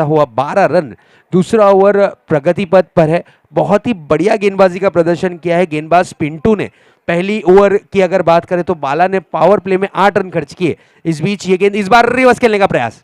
हुआ 12 रन। दूसरा ओवर प्रगति पथ पर है। बहुत ही बढ़िया गेंदबाजी का प्रदर्शन किया है गेंदबाज पिंटू ने। पहली ओवर की अगर बात करें तो बाला ने पावर प्ले में 8 रन खर्च किए। इस बीच ये गेंद इस बार रिवर्स खेलने का प्रयास,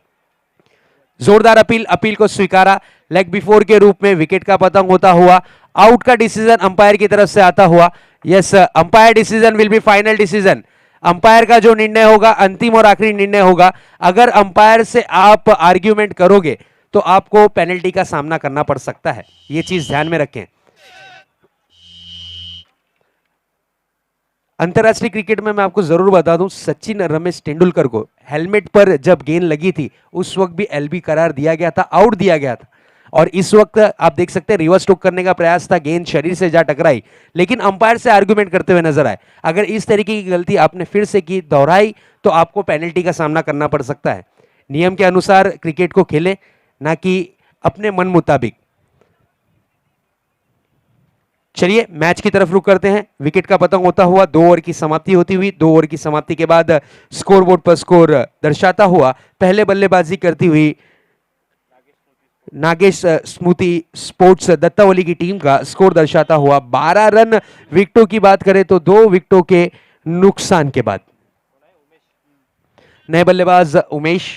जोरदार अपील को स्वीकारा। लेग बिफोर के रूप में विकेट का पतंग होता हुआ आउट का डिसीजन अंपायर की तरफ से आता हुआ। Yes, umpire decision will be final decision. Umpire का जो निर्णय होगा अंतिम और आखिरी निर्णय होगा। अगर अंपायर से आप आर्ग्यूमेंट करोगे तो आपको पेनल्टी का सामना करना पड़ सकता है, यह चीज ध्यान में रखें। अंतरराष्ट्रीय क्रिकेट में मैं आपको जरूर बता दूं, सचिन रमेश तेंदुलकर को हेलमेट पर जब गेंद लगी थी उस वक्त भी एलबी करार दिया गया था, आउट दिया गया था। और इस वक्त आप देख सकते हैं रिवर्स स्ट्रोक करने का प्रयास था, गेंद शरीर से जा टकराई, लेकिन अंपायर से आर्गुमेंट करते हुए नजर आए। अगर इस तरीके की गलती आपने फिर से की, दोहराई, तो आपको पेनल्टी का सामना करना पड़ सकता है। नियम के अनुसार क्रिकेट को खेले, ना कि अपने मन मुताबिक। चलिए मैच की तरफ रुक करते हैं। विकेट का पतंग होता हुआ 2 ओवर की समाप्ति होती हुई। 2 ओवर की समाप्ति के बाद स्कोरबोर्ड पर स्कोर दर्शाता हुआ पहले बल्लेबाजी करती हुई नागेश स्मृति स्पोर्ट्स दत्तावली की टीम का स्कोर दर्शाता हुआ 12 रन। विकेटों की बात करें तो 2 विकेटों के नुकसान के बाद नए बल्लेबाज उमेश,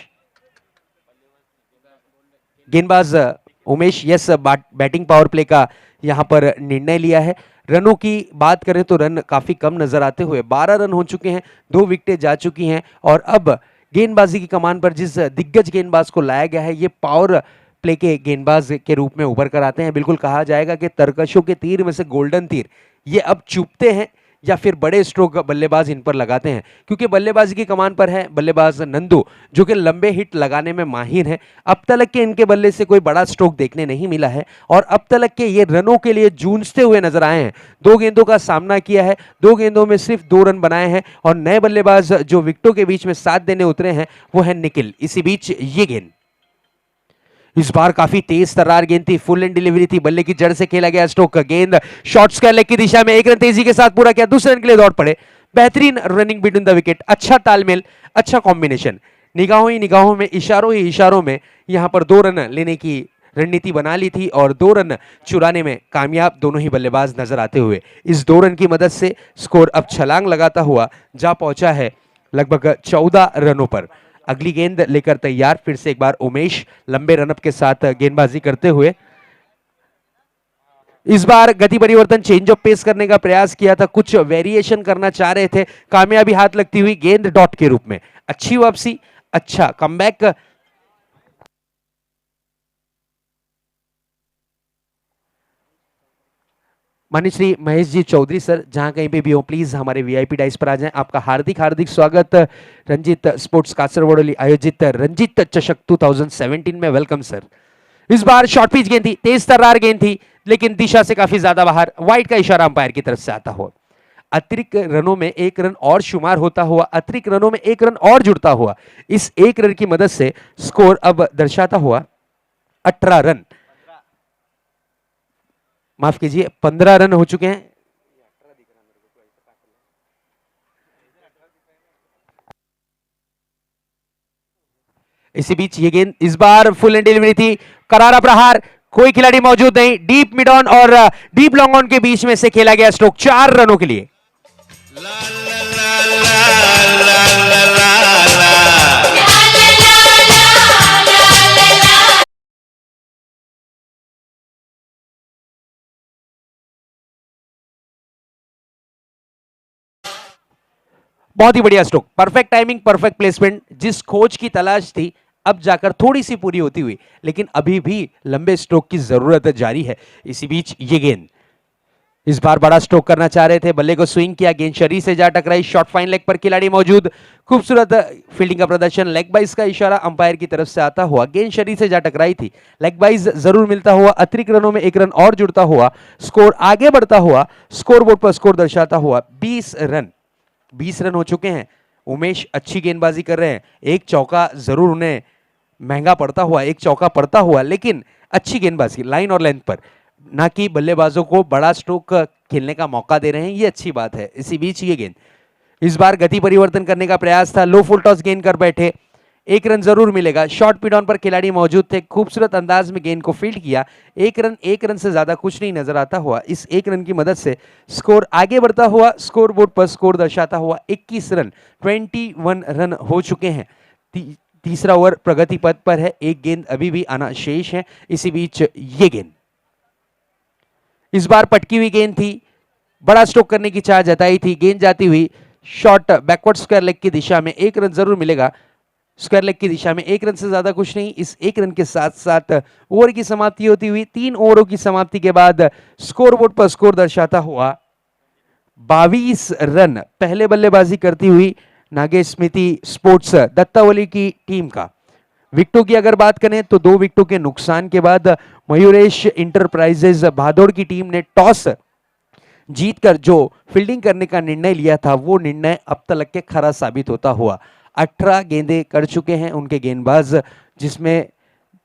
गेंदबाज Umesh, yes, batting power play का यहां पर निर्णय लिया है। रनों की बात करें तो रन काफी कम नजर आते हुए 12 रन हो चुके हैं, 2 विकेटें जा चुकी हैं। और अब गेंदबाजी की कमान पर जिस दिग्गज गेंदबाज को लाया गया है, ये पावर प्ले के गेंदबाज के रूप में उभर कर आते हैं। बिल्कुल कहा जाएगा कि तरकशों के तीर में से गोल्डन तीर ये अब चुभते हैं या फिर बड़े स्ट्रोक बल्लेबाज इन पर लगाते हैं, क्योंकि बल्लेबाजी की कमान पर है बल्लेबाज नंदू, जो कि लंबे हिट लगाने में माहिर है। अब तक के इनके बल्ले से कोई बड़ा स्ट्रोक देखने नहीं मिला है और अब तक के ये रनों के लिए जूझते हुए नजर आए हैं। 2 गेंदों का सामना किया है, 2 गेंदों में सिर्फ 2 रन बनाए हैं। और नए बल्लेबाज जो विकेटों के बीच में साथ देने उतरे हैं वो है निखिल। इसी बीच ये गेंद इस बार काफी तेज तर्रार गेंद थी, फुल एंड डिलीवरी थी, बल्ले की जड़ से खेला गया स्ट्रोक, गेंद शॉर्ट स्क्वायर लेग की दिशा में 1 रन तेजी के साथ पूरा किया, दूसरे रन के लिए दौड़ पड़े। बेहतरीन रनिंग बिटवीन द विकेट, अच्छा तालमेल, अच्छा कॉम्बिनेशन, निगाहों ही निगाहों में, इशारों ही इशारों में यहां पर 2 रन लेने की रणनीति बना ली थी और 2 रन चुराने में कामयाब दोनों ही बल्लेबाज नजर आते हुए इस 2 रन की मदद से स्कोर अब छलांग लगाता हुआ जा पहुंचा है लगभग 14 रनों पर। अगली गेंद लेकर तैयार फिर से एक बार उमेश, लंबे रनअप के साथ गेंदबाजी करते हुए। इस बार गति परिवर्तन, चेंज ऑफ पेस करने का प्रयास किया था, कुछ वेरिएशन करना चाह रहे थे, कामयाबी हाथ लगती हुई गेंद डॉट के रूप में। अच्छी वापसी, अच्छा कमबैक। माननीय श्री महेश जी चौधरी सर, जहां कहीं पे भी हो प्लीज हमारे वीआईपी डाइस पर आ जाएं। आपका हार्दिक हार्दिक स्वागत रंजीत स्पोर्ट्स कासरगोड आयोजित रंजीत चषक 2017 में। Welcome sir. इस बार शॉर्ट पिच गेंद थी, तेज तर्रार गेंद थी, लेकिन दिशा से काफी ज्यादा बाहर, वाइड का इशारा अंपायर की तरफ से आता हुआ। अतिरिक्त रनों में 1 रन और शुमार होता हुआ, अतिरिक्त रनों में 1 रन और जुड़ता हुआ, इस 1 रन की मदद से स्कोर अब दर्शाता हुआ 18 रन, माफ कीजिए 15 रन हो चुके हैं। इसी बीच ये गेंद इस बार फुल एंड डिलीवरी थी, करारा प्रहार, कोई खिलाड़ी मौजूद नहीं, डीप मिड ऑन और deep long on K beach में से खेला गया स्ट्रोक 4 रनों के लिए। बहुत ही बढ़िया stroke, perfect timing, perfect placement, जिस खोज की तलाश थी अब जाकर थोड़ी सी पूरी होती हुई, लेकिन अभी भी लंबे स्ट्रोक की जरूरत जारी है। इसी बीच ये गेंद इस बार बड़ा स्ट्रोक करना चाह रहे थे, बल्ले को स्विंग किया, गेंद शरीर से जा टकराई, शॉर्ट फाइन लेग पर खिलाड़ी मौजूद, खूबसूरत फील्डिंग का प्रदर्शन, लेग बाइज का इशारा अंपायर की तरफ से आता हुआ, गेंद शरीर से जा टकराई थी, लेग बाइज जरूर मिलता हुआ, अतिरिक्त रनों में 1 रन और जुड़ता हुआ, स्कोर आगे बढ़ता हुआ, स्कोरबोर्ड पर स्कोर दर्शाता हुआ 20 रन। 20 रन हो चुके हैं। उमेश अच्छी गेंदबाजी कर रहे हैं, एक चौका जरूर उन्हें महंगा पड़ता हुआ, एक चौका पड़ता हुआ, लेकिन अच्छी गेंदबाजी लाइन और लेंथ पर, ना कि बल्लेबाजों को बड़ा स्ट्रोक खेलने का मौका दे रहे हैं, ये अच्छी बात है। इसी बीच ये गेंद इस बार गति परिवर्तन करने का प्रयास था, लो फुल टॉस गेंद कर बैठे, एक रन जरूर मिलेगा। शॉर्ट पिड ऑन पर खिलाड़ी मौजूद थे, खूबसूरत अंदाज में गेंद को फील्ड किया। एक रन से ज्यादा कुछ नहीं नजर आता हुआ। इस एक रन की मदद से स्कोर आगे बढ़ता हुआ, स्कोर बोर्ड पर स्कोर दर्शाता हुआ 21 रन, 21 रन हो चुके हैं। तीसरा ओवर प्रगति पथ पर है, एक गेंद अभी भी आना शेष है। इसी बीच ये गेंद इस बार पटकी हुई गेंद थी, बड़ा स्ट्रोक करने की चाह जताई थी। गेंद जाती हुई शॉर्ट बैकवर्ड स्क्वायर लेग की दिशा में, एक रन जरूर मिलेगा। स्क्वायर लेग की दिशा में एक रन से ज्यादा कुछ नहीं। इस एक रन के साथ साथ ओवर की समाप्ति होती हुई 3 ओवरों की समाप्ति के बाद स्कोरबोर्ड पर स्कोर दर्शाता हुआ 22 रन पहले बल्लेबाजी करती हुई नागेश स्मृति स्पोर्ट्स दत्तावली की टीम का। विकेटों की अगर बात करें तो 2 विकेटों के नुकसान के बाद मयूरेश इंटरप्राइजेज भादौड़ की टीम ने टॉस जीतकर जो फील्डिंग करने का निर्णय लिया था, वो निर्णय अब तक के खरा साबित होता हुआ 18 गेंदें कर चुके हैं उनके गेंदबाज, जिसमें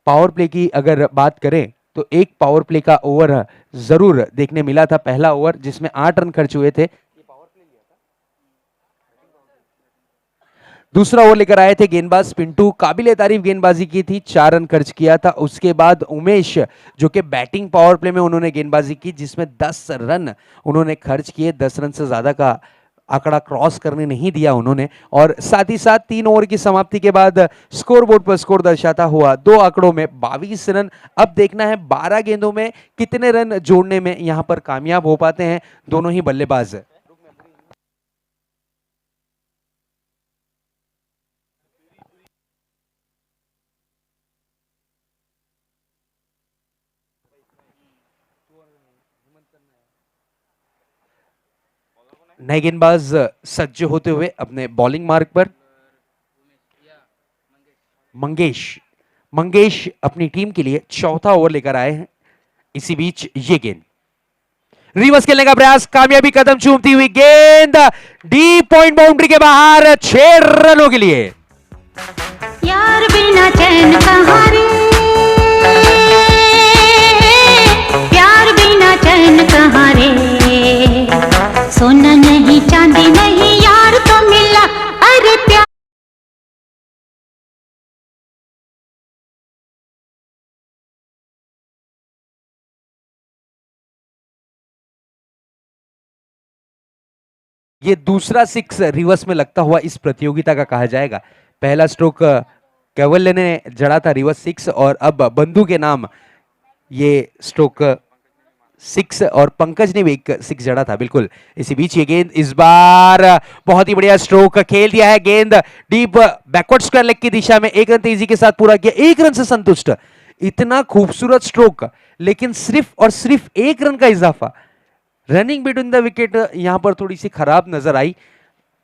पावर प्ले की अगर बात करें तो एक पावर प्ले का ओवर जरूर देखने मिला था, पहला ओवर जिसमें 8 रन खर्च हुए थे। दूसरा ओवर लेकर आए थे गेंदबाज पिंटू, काबिले तारीफ गेंदबाजी की थी, 4 रन खर्च किया था। उसके बाद उमेश जो कि बैटिंग पावर प्ले में उन्होंने गेंदबाजी की, जिसमें 10 रन उन्होंने खर्च किए। 10 रन से ज्यादा का आंकड़ा क्रॉस करने नहीं दिया उन्होंने। और साथ ही साथ 3 ओवर की समाप्ति के बाद स्कोर बोर्ड पर स्कोर दर्शाता हुआ 2 आंकड़ों में 22 रन। अब देखना है 12 गेंदों में कितने रन जोड़ने में यहां पर कामयाब हो पाते हैं दोनों ही बल्लेबाज। नए गेंदबाज सज्ज होते हुए अपने बॉलिंग मार्ग पर। मंगेश अपनी टीम के लिए चौथा ओवर लेकर आए हैं। इसी बीच ये गेंद रिवर्स खेलने का प्रयास, कामयाबी कदम चूमती हुई गेंद डीप पॉइंट बाउंड्री के बाहर, 6 रनों के लिए। यार बिना चैन कहां रे, प्यार बिना चैन कहां रे, सोना नहीं चांदी नहीं यार तो मिला, अरे प्यार। ये दूसरा 6 रिवर्स में लगता हुआ इस प्रतियोगिता का कहा जाएगा। पहला स्ट्रोक कैवल्य ने जड़ा था रिवर्स 6, और अब बंधु के नाम ये स्ट्रोक 6 और पंकज ने भी एक 6 जड़ा था। बिल्कुल इसी बीच ये गेंद इस बार बहुत ही बढ़िया स्ट्रोक खेल दिया है। गेंद डीप बैकवर्ड स्क्वायर लेग की दिशा में, 1 रन तेजी के साथ पूरा किया, 1 रन से संतुष्ट। इतना खूबसूरत स्ट्रोक, लेकिन सिर्फ और सिर्फ 1 रन का इजाफा। रनिंग बिटवीन द विकेट यहां पर थोड़ी सी खराब नजर आई,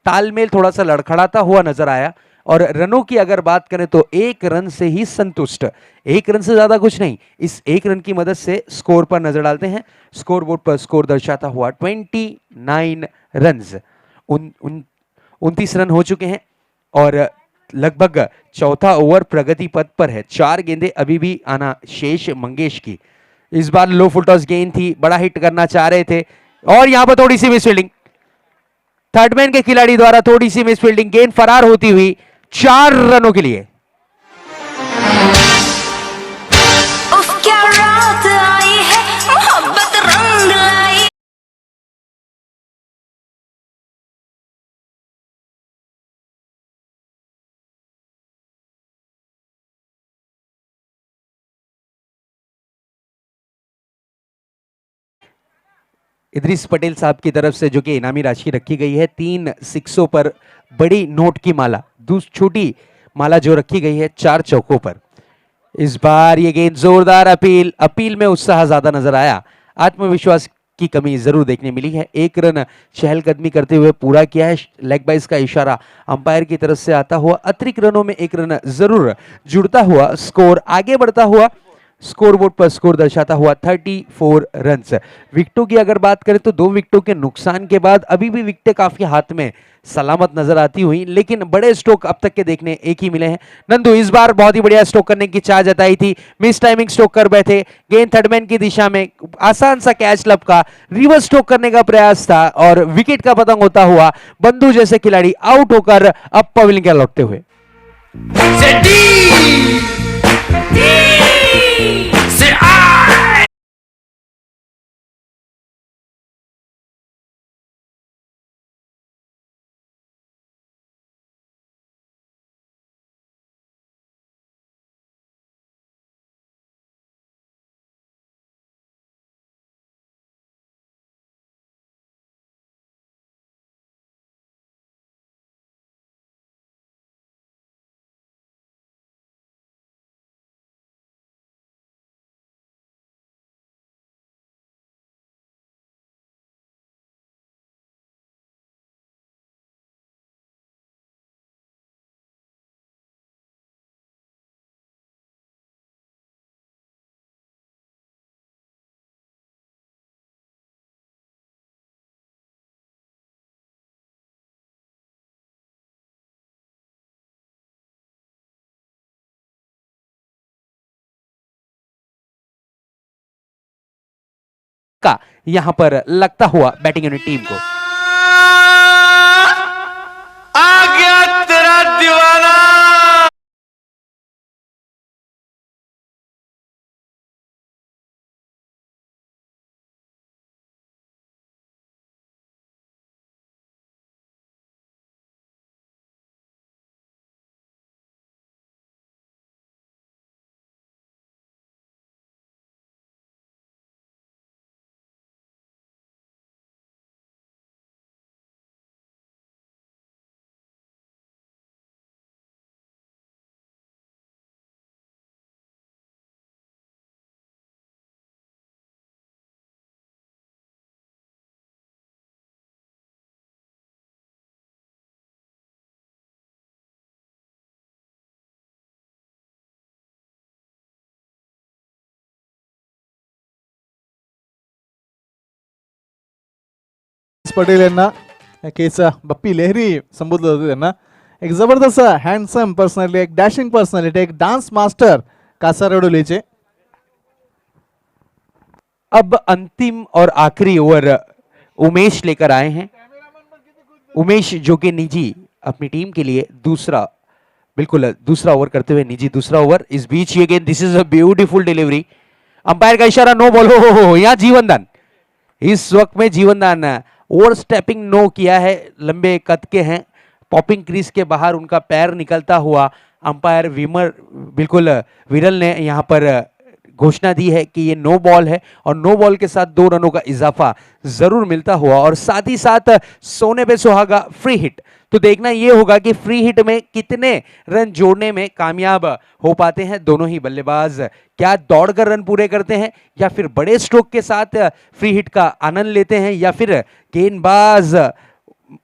तालमेल थोड़ा सा लड़खड़ाता हुआ नजर आया। और रनों की अगर बात करें तो 1 रन से ही संतुष्ट, 1 रन से ज्यादा कुछ नहीं। इस 1 रन की मदद से स्कोर पर नजर डालते हैं। स्कोर बोर्ड पर स्कोर दर्शाता हुआ 29 रन, 29 रन हो चुके हैं। और लगभग चौथा ओवर प्रगति पथ पर है, 4 गेंदें अभी भी आना शेष मंगेश की। इस बार लो फुल टॉस गेंद थी, बड़ा हिट करना चाह रहे थे, और यहां पर थोड़ी सी मिसफील्डिंग, थर्डमैन के खिलाड़ी द्वारा थोड़ी सी मिसफील्डिंग, गेंद फरार होती हुई 4 रनों के लिए। उफ क्या रात आई है, मोहब्बत रंग लाई। इदरीस पटेल साहब की तरफ से जो कि इनामी राशि रखी गई है 3 सिक्सों पर बड़ी नोट की माला, छोटी माला जो रखी गई है 4 चौकों पर। इस बार ये गेंद जोरदार अपील में उत्साह ज्यादा नजर आया, आत्मविश्वास की कमी जरूर देखने मिली है। 1 रन चहलकदमी करते हुए पूरा किया है। लेग बाइस का इशारा अंपायर की तरफ से आता हुआ अतिरिक्त रनों में 1 रन जरूर जुड़ता हुआ स्कोर आगे बढ़ता हुआ स्कोर बोर्ड पर स्कोर दर्शाता हुआ 34 रन। विकेटों की अगर बात करें तो 2 विकेटों के नुकसान के बाद अभी भी विकेटें काफी हाथ में सलामत नजर आती हुई, लेकिन बड़े स्ट्रोक अब तक के देखने एक ही मिले हैं। नंदू इस बार बहुत ही बढ़िया स्ट्रोक करने की चाह जताई थी, मिस टाइमिंग स्ट्रोक कर बैठे, गेंद थर्डमैन की दिशा में, आसान सा कैच लपका, रिवर्स स्ट्रोक करने का प्रयास था और विकेट का पतंग होता हुआ बंधु जैसे खिलाड़ी आउट होकर अब पवेलियन के लौटते हुए। Say D. Say I. का यहां पर लगता हुआ बैटिंग यूनिट टीम को। आ गया तेरा दीवाना। पटेल यांना केस बप्पी लेहरी संबोधलं होतं त्यांना. एक जबरदस्त हँडसम पर्सनॅलिटी, एक डॅशिंग पर्सनॅलिटी, एक डान्स मास्टर कासारडोलीचे. अब अंतिम और आखिरी ओवर उमेश लेकर आए हैं। उमेश जो कि निजी अपनी टीम के लिए बिल्कुल दूसरा ओवर करते हुए निजी दूसरा ओवर। इस बीच ये गेंद, this is a beautiful delivery, umpire का इशारा, नो बॉल। हो यहां जीवनदान, इस वक्त में जीवनदान, ओवर स्टेपिंग नो किया है, लंबे कद के हैं, पॉपिंग क्रीज के बाहर उनका पैर निकलता हुआ अंपायर विरल ने यहां पर घोषणा दी है कि ये नो बॉल है और नो बॉल के साथ 2 रनों का इजाफा जरूर मिलता हुआ और साथ ही साथ सोने पे सुहागा फ्री हिट। तो देखना ये होगा कि फ्री हिट में कितने रन जोड़ने में कामयाब हो पाते हैं दोनों ही बल्लेबाज। क्या दौड़कर रन पूरे करते हैं या फिर बड़े स्ट्रोक के साथ फ्री हिट का आनंद लेते हैं, या फिर गेंदबाज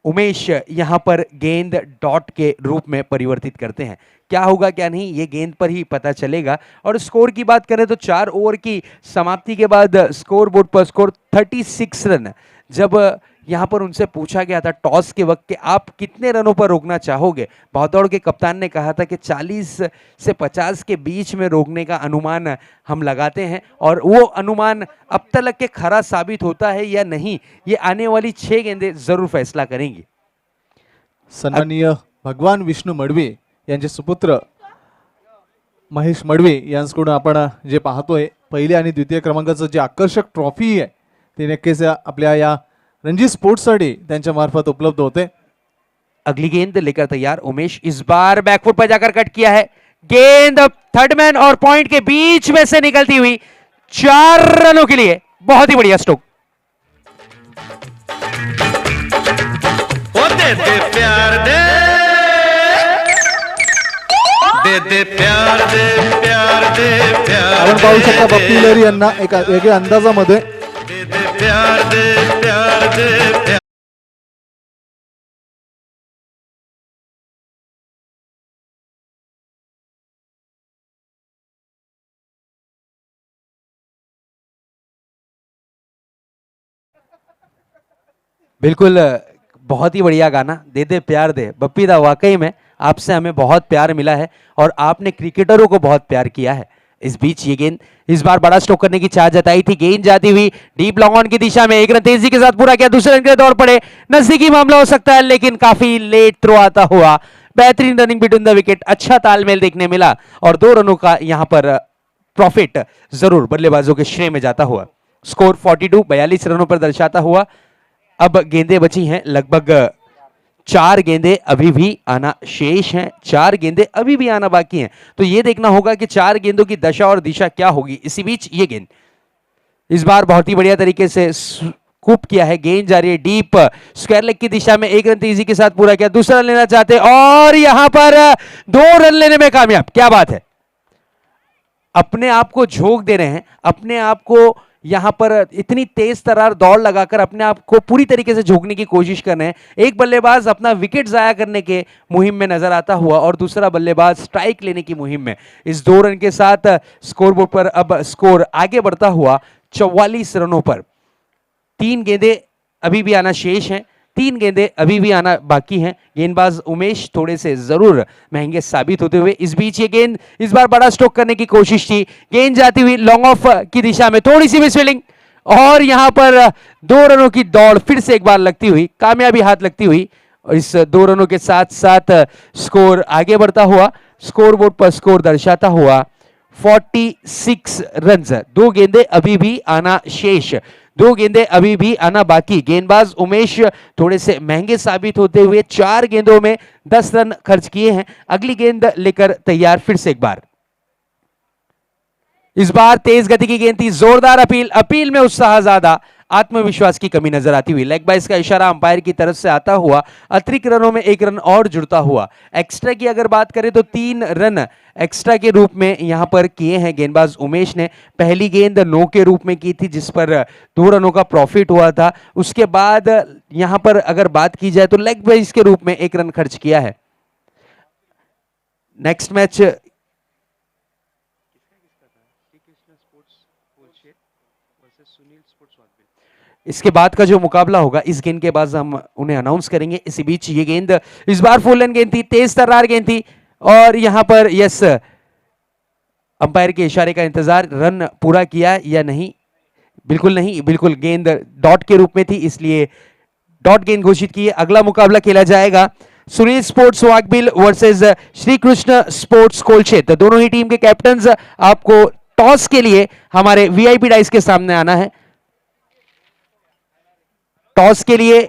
उमेश यहां पर गेंद डॉट के रूप में परिवर्तित करते हैं। क्या होगा क्या नहीं, ये गेंद पर ही पता चलेगा। और स्कोर की बात करें तो 4 ओवर की समाप्ति के बाद स्कोर बोर्ड पर स्कोर 36 रन। जब यहां पर उनसे पूछा गया था टॉस के वक्त कि आप कितने रनों पर रोकना चाहोगे, भागदौड़ के कप्तान ने कहा था कि 40 से 50 के बीच में रोकने का अनुमान हम लगाते हैं, और वो अनुमान अब तक के खरा साबित होता है या नहीं, ये आने वाली 6 गेंदें जरूर फैसला करेंगी। सन्माननीय भगवान विष्णू मडवी यांचे सुपुत्र महेश मडवी यांच्याकडून आपण जे पाहतोय पहिल्या आणि द्वितीय क्रमांकाचं जे आकर्षक ट्रॉफी आहे ते नक्कीच आपल्या या रणजी स्पोर्ट्ससाठी त्यांच्या मार्फत उपलब्ध होते. अगली गेंद लेकर तैयार उमेश, इस बार बैकफुट पर जाकर कट किया है, गेंद थर्ड मैन और पॉइंट के बीच में से निकलती हुई 4 रनों के लिए, बहुत ही बढ़िया स्ट्रोक। दे दे प्यार दे, दे दे प्यार दे, प्यार दे, प्यार आपण पाहू शकता बप्पी लेहरी यांना एका वेगळ्या अंदाजामध्ये दे दे प्यार दे, प्यार दे, प्यार. बिल्कुल, बहुत ही बढ़िया गाना, दे दे प्यार दे। बप्पी दा, वाकई में आपसे हमें बहुत प्यार मिला है और आपने क्रिकेटरों को बहुत प्यार किया है। इस बीच ये गेंद, इस बार बड़ा स्ट्रोक करने की चाह जताई थी, गेंद जाती हुई डीप लॉन्ग ऑन की दिशा में, एक रन तेजी के साथ पूरा किया, दूसरे रन के लिए दौड़ पड़े, नजदीकी मामला हो सकता है लेकिन काफी लेट थ्रो आता हुआ बेहतरीन रनिंग बिटवीन द विकेट, अच्छा तालमेल देखने मिला और 2 रनों का यहां पर प्रॉफिट जरूर बल्लेबाजों के श्रेय में जाता हुआ। स्कोर 42 रनों पर दर्शाता हुआ। अब गेंदें बची हैं लगभग 4 गेंदें अभी भी आना शेष हैं, 4 गेंदें अभी भी आना बाकी हैं। तो यह देखना होगा कि 4 गेंदों की दशा और दिशा क्या होगी। इसी बीच ये गेंद इस बार बहुत ही बढ़िया तरीके से स्कूप किया है, गेंद जा रही है डीप स्क्वायर लेग की दिशा में, 1 रन तेजी के साथ पूरा किया, दूसरा रन लेना चाहते और यहां पर 2 रन लेने में कामयाब। क्या बात है, अपने आप को झोंक दे रहे हैं, अपने आप को यहां पर इतनी तेज तरार दौड़ लगाकर अपने आप को पूरी तरीके से झोंकने की कोशिश कर रहे हैं। एक बल्लेबाज अपना विकेट जाया करने के मुहिम में नजर आता हुआ और दूसरा बल्लेबाज स्ट्राइक लेने की मुहिम में। इस 2 रन के साथ स्कोरबोर्ड पर अब स्कोर आगे बढ़ता हुआ 44 रनों पर। 3 गेंदें अभी भी आना शेष हैं, 3 गेंदें अभी भी आना बाकी हैं। गेंदबाज उमेश थोड़े से जरूर महंगे साबित होते हुए। इस बीच ये गेंद इस बार बड़ा स्ट्रोक करने की कोशिश थी, गेंद जाती हुई लॉन्ग ऑफ की दिशा में, थोड़ी सी मिसफील्डिंग और यहां पर 2 रनों की दौड़ फिर से एक बार लगती हुई, कामयाबी हाथ लगती हुई। और इस 2 रनों के साथ साथ स्कोर आगे बढ़ता हुआ, स्कोरबोर्ड पर स्कोर दर्शाता हुआ 46 रन। 2 गेंदें अभी भी आना शेष, 2 गेंदें अभी भी आना बाकी। गेंदबाज उमेश थोड़े से महंगे साबित होते हुए 4 गेंदों में 10 रन खर्च किए हैं। अगली गेंद लेकर तैयार फिर से एक बार। इस बार तेज गति की गेंद थी, जोरदार अपील, अपील में उत्साह ज्यादा, आत्मविश्वास की कमी नजर आती हुई। लेग बाइस का इशारा अंपायर की तरफ से आता हुआ, अतिरिक्त रनों में 1 रन और जुड़ता हुआ। एक्स्ट्रा की अगर बात करें तो 3 रन एक्स्ट्रा के रूप में यहां पर किए हैं गेंदबाज उमेश ने। पहली गेंद नो के रूप में की थी जिस पर 2 रनों का प्रॉफिट हुआ था। उसके बाद यहां पर अगर बात की जाए तो लेग बाइस के रूप में 1 रन खर्च किया है। नेक्स्ट मैच इसके बाद का जो मुकाबला होगा, इस गेंद के बाद हम उन्हें अनाउंस करेंगे। इसी बीच ये गेंद इस बार फुल लेन गेंद थी, तेज तर्रार गेंद थी और यहां पर यस अंपायर के इशारे का इंतजार, रन पूरा किया या नहीं, बिल्कुल नहीं, बिल्कुल गेंद डॉट के रूप में थी इसलिए डॉट गेंद घोषित की है। अगला मुकाबला खेला जाएगा Sunil sports Wakbil versus Shri Krishna sports Kolshet. दोनों ही टीम के कैप्टन आपको टॉस के लिए हमारे वीआईपी डाइस के सामने आना है। टॉस के लिए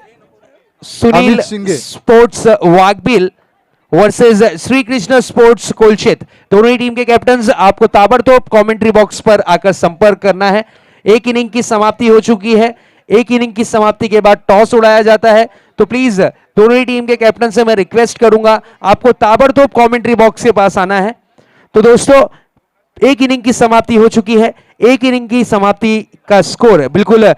Sunil sports Wakbil versus Shri Krishna sports Kolshet. दोनों ही टीम के कैप्टन आपको ताबड़तोड़ कमेंट्री बॉक्स पर आकर संपर्क करना है। एक इनिंग की समाप्ति हो चुकी है, एक इनिंग की समाप्ति के बाद टॉस उड़ाया जाता है, तो प्लीज दोनों ही टीम के कैप्टन से मैं रिक्वेस्ट करूंगा आपको ताबड़तोड़ कमेंट्री बॉक्स के पास आना है। तो दोस्तों एक इनिंग की समाप्ति हो चुकी है, एक इनिंग की समाप्ति का स्कोर बिल्कुल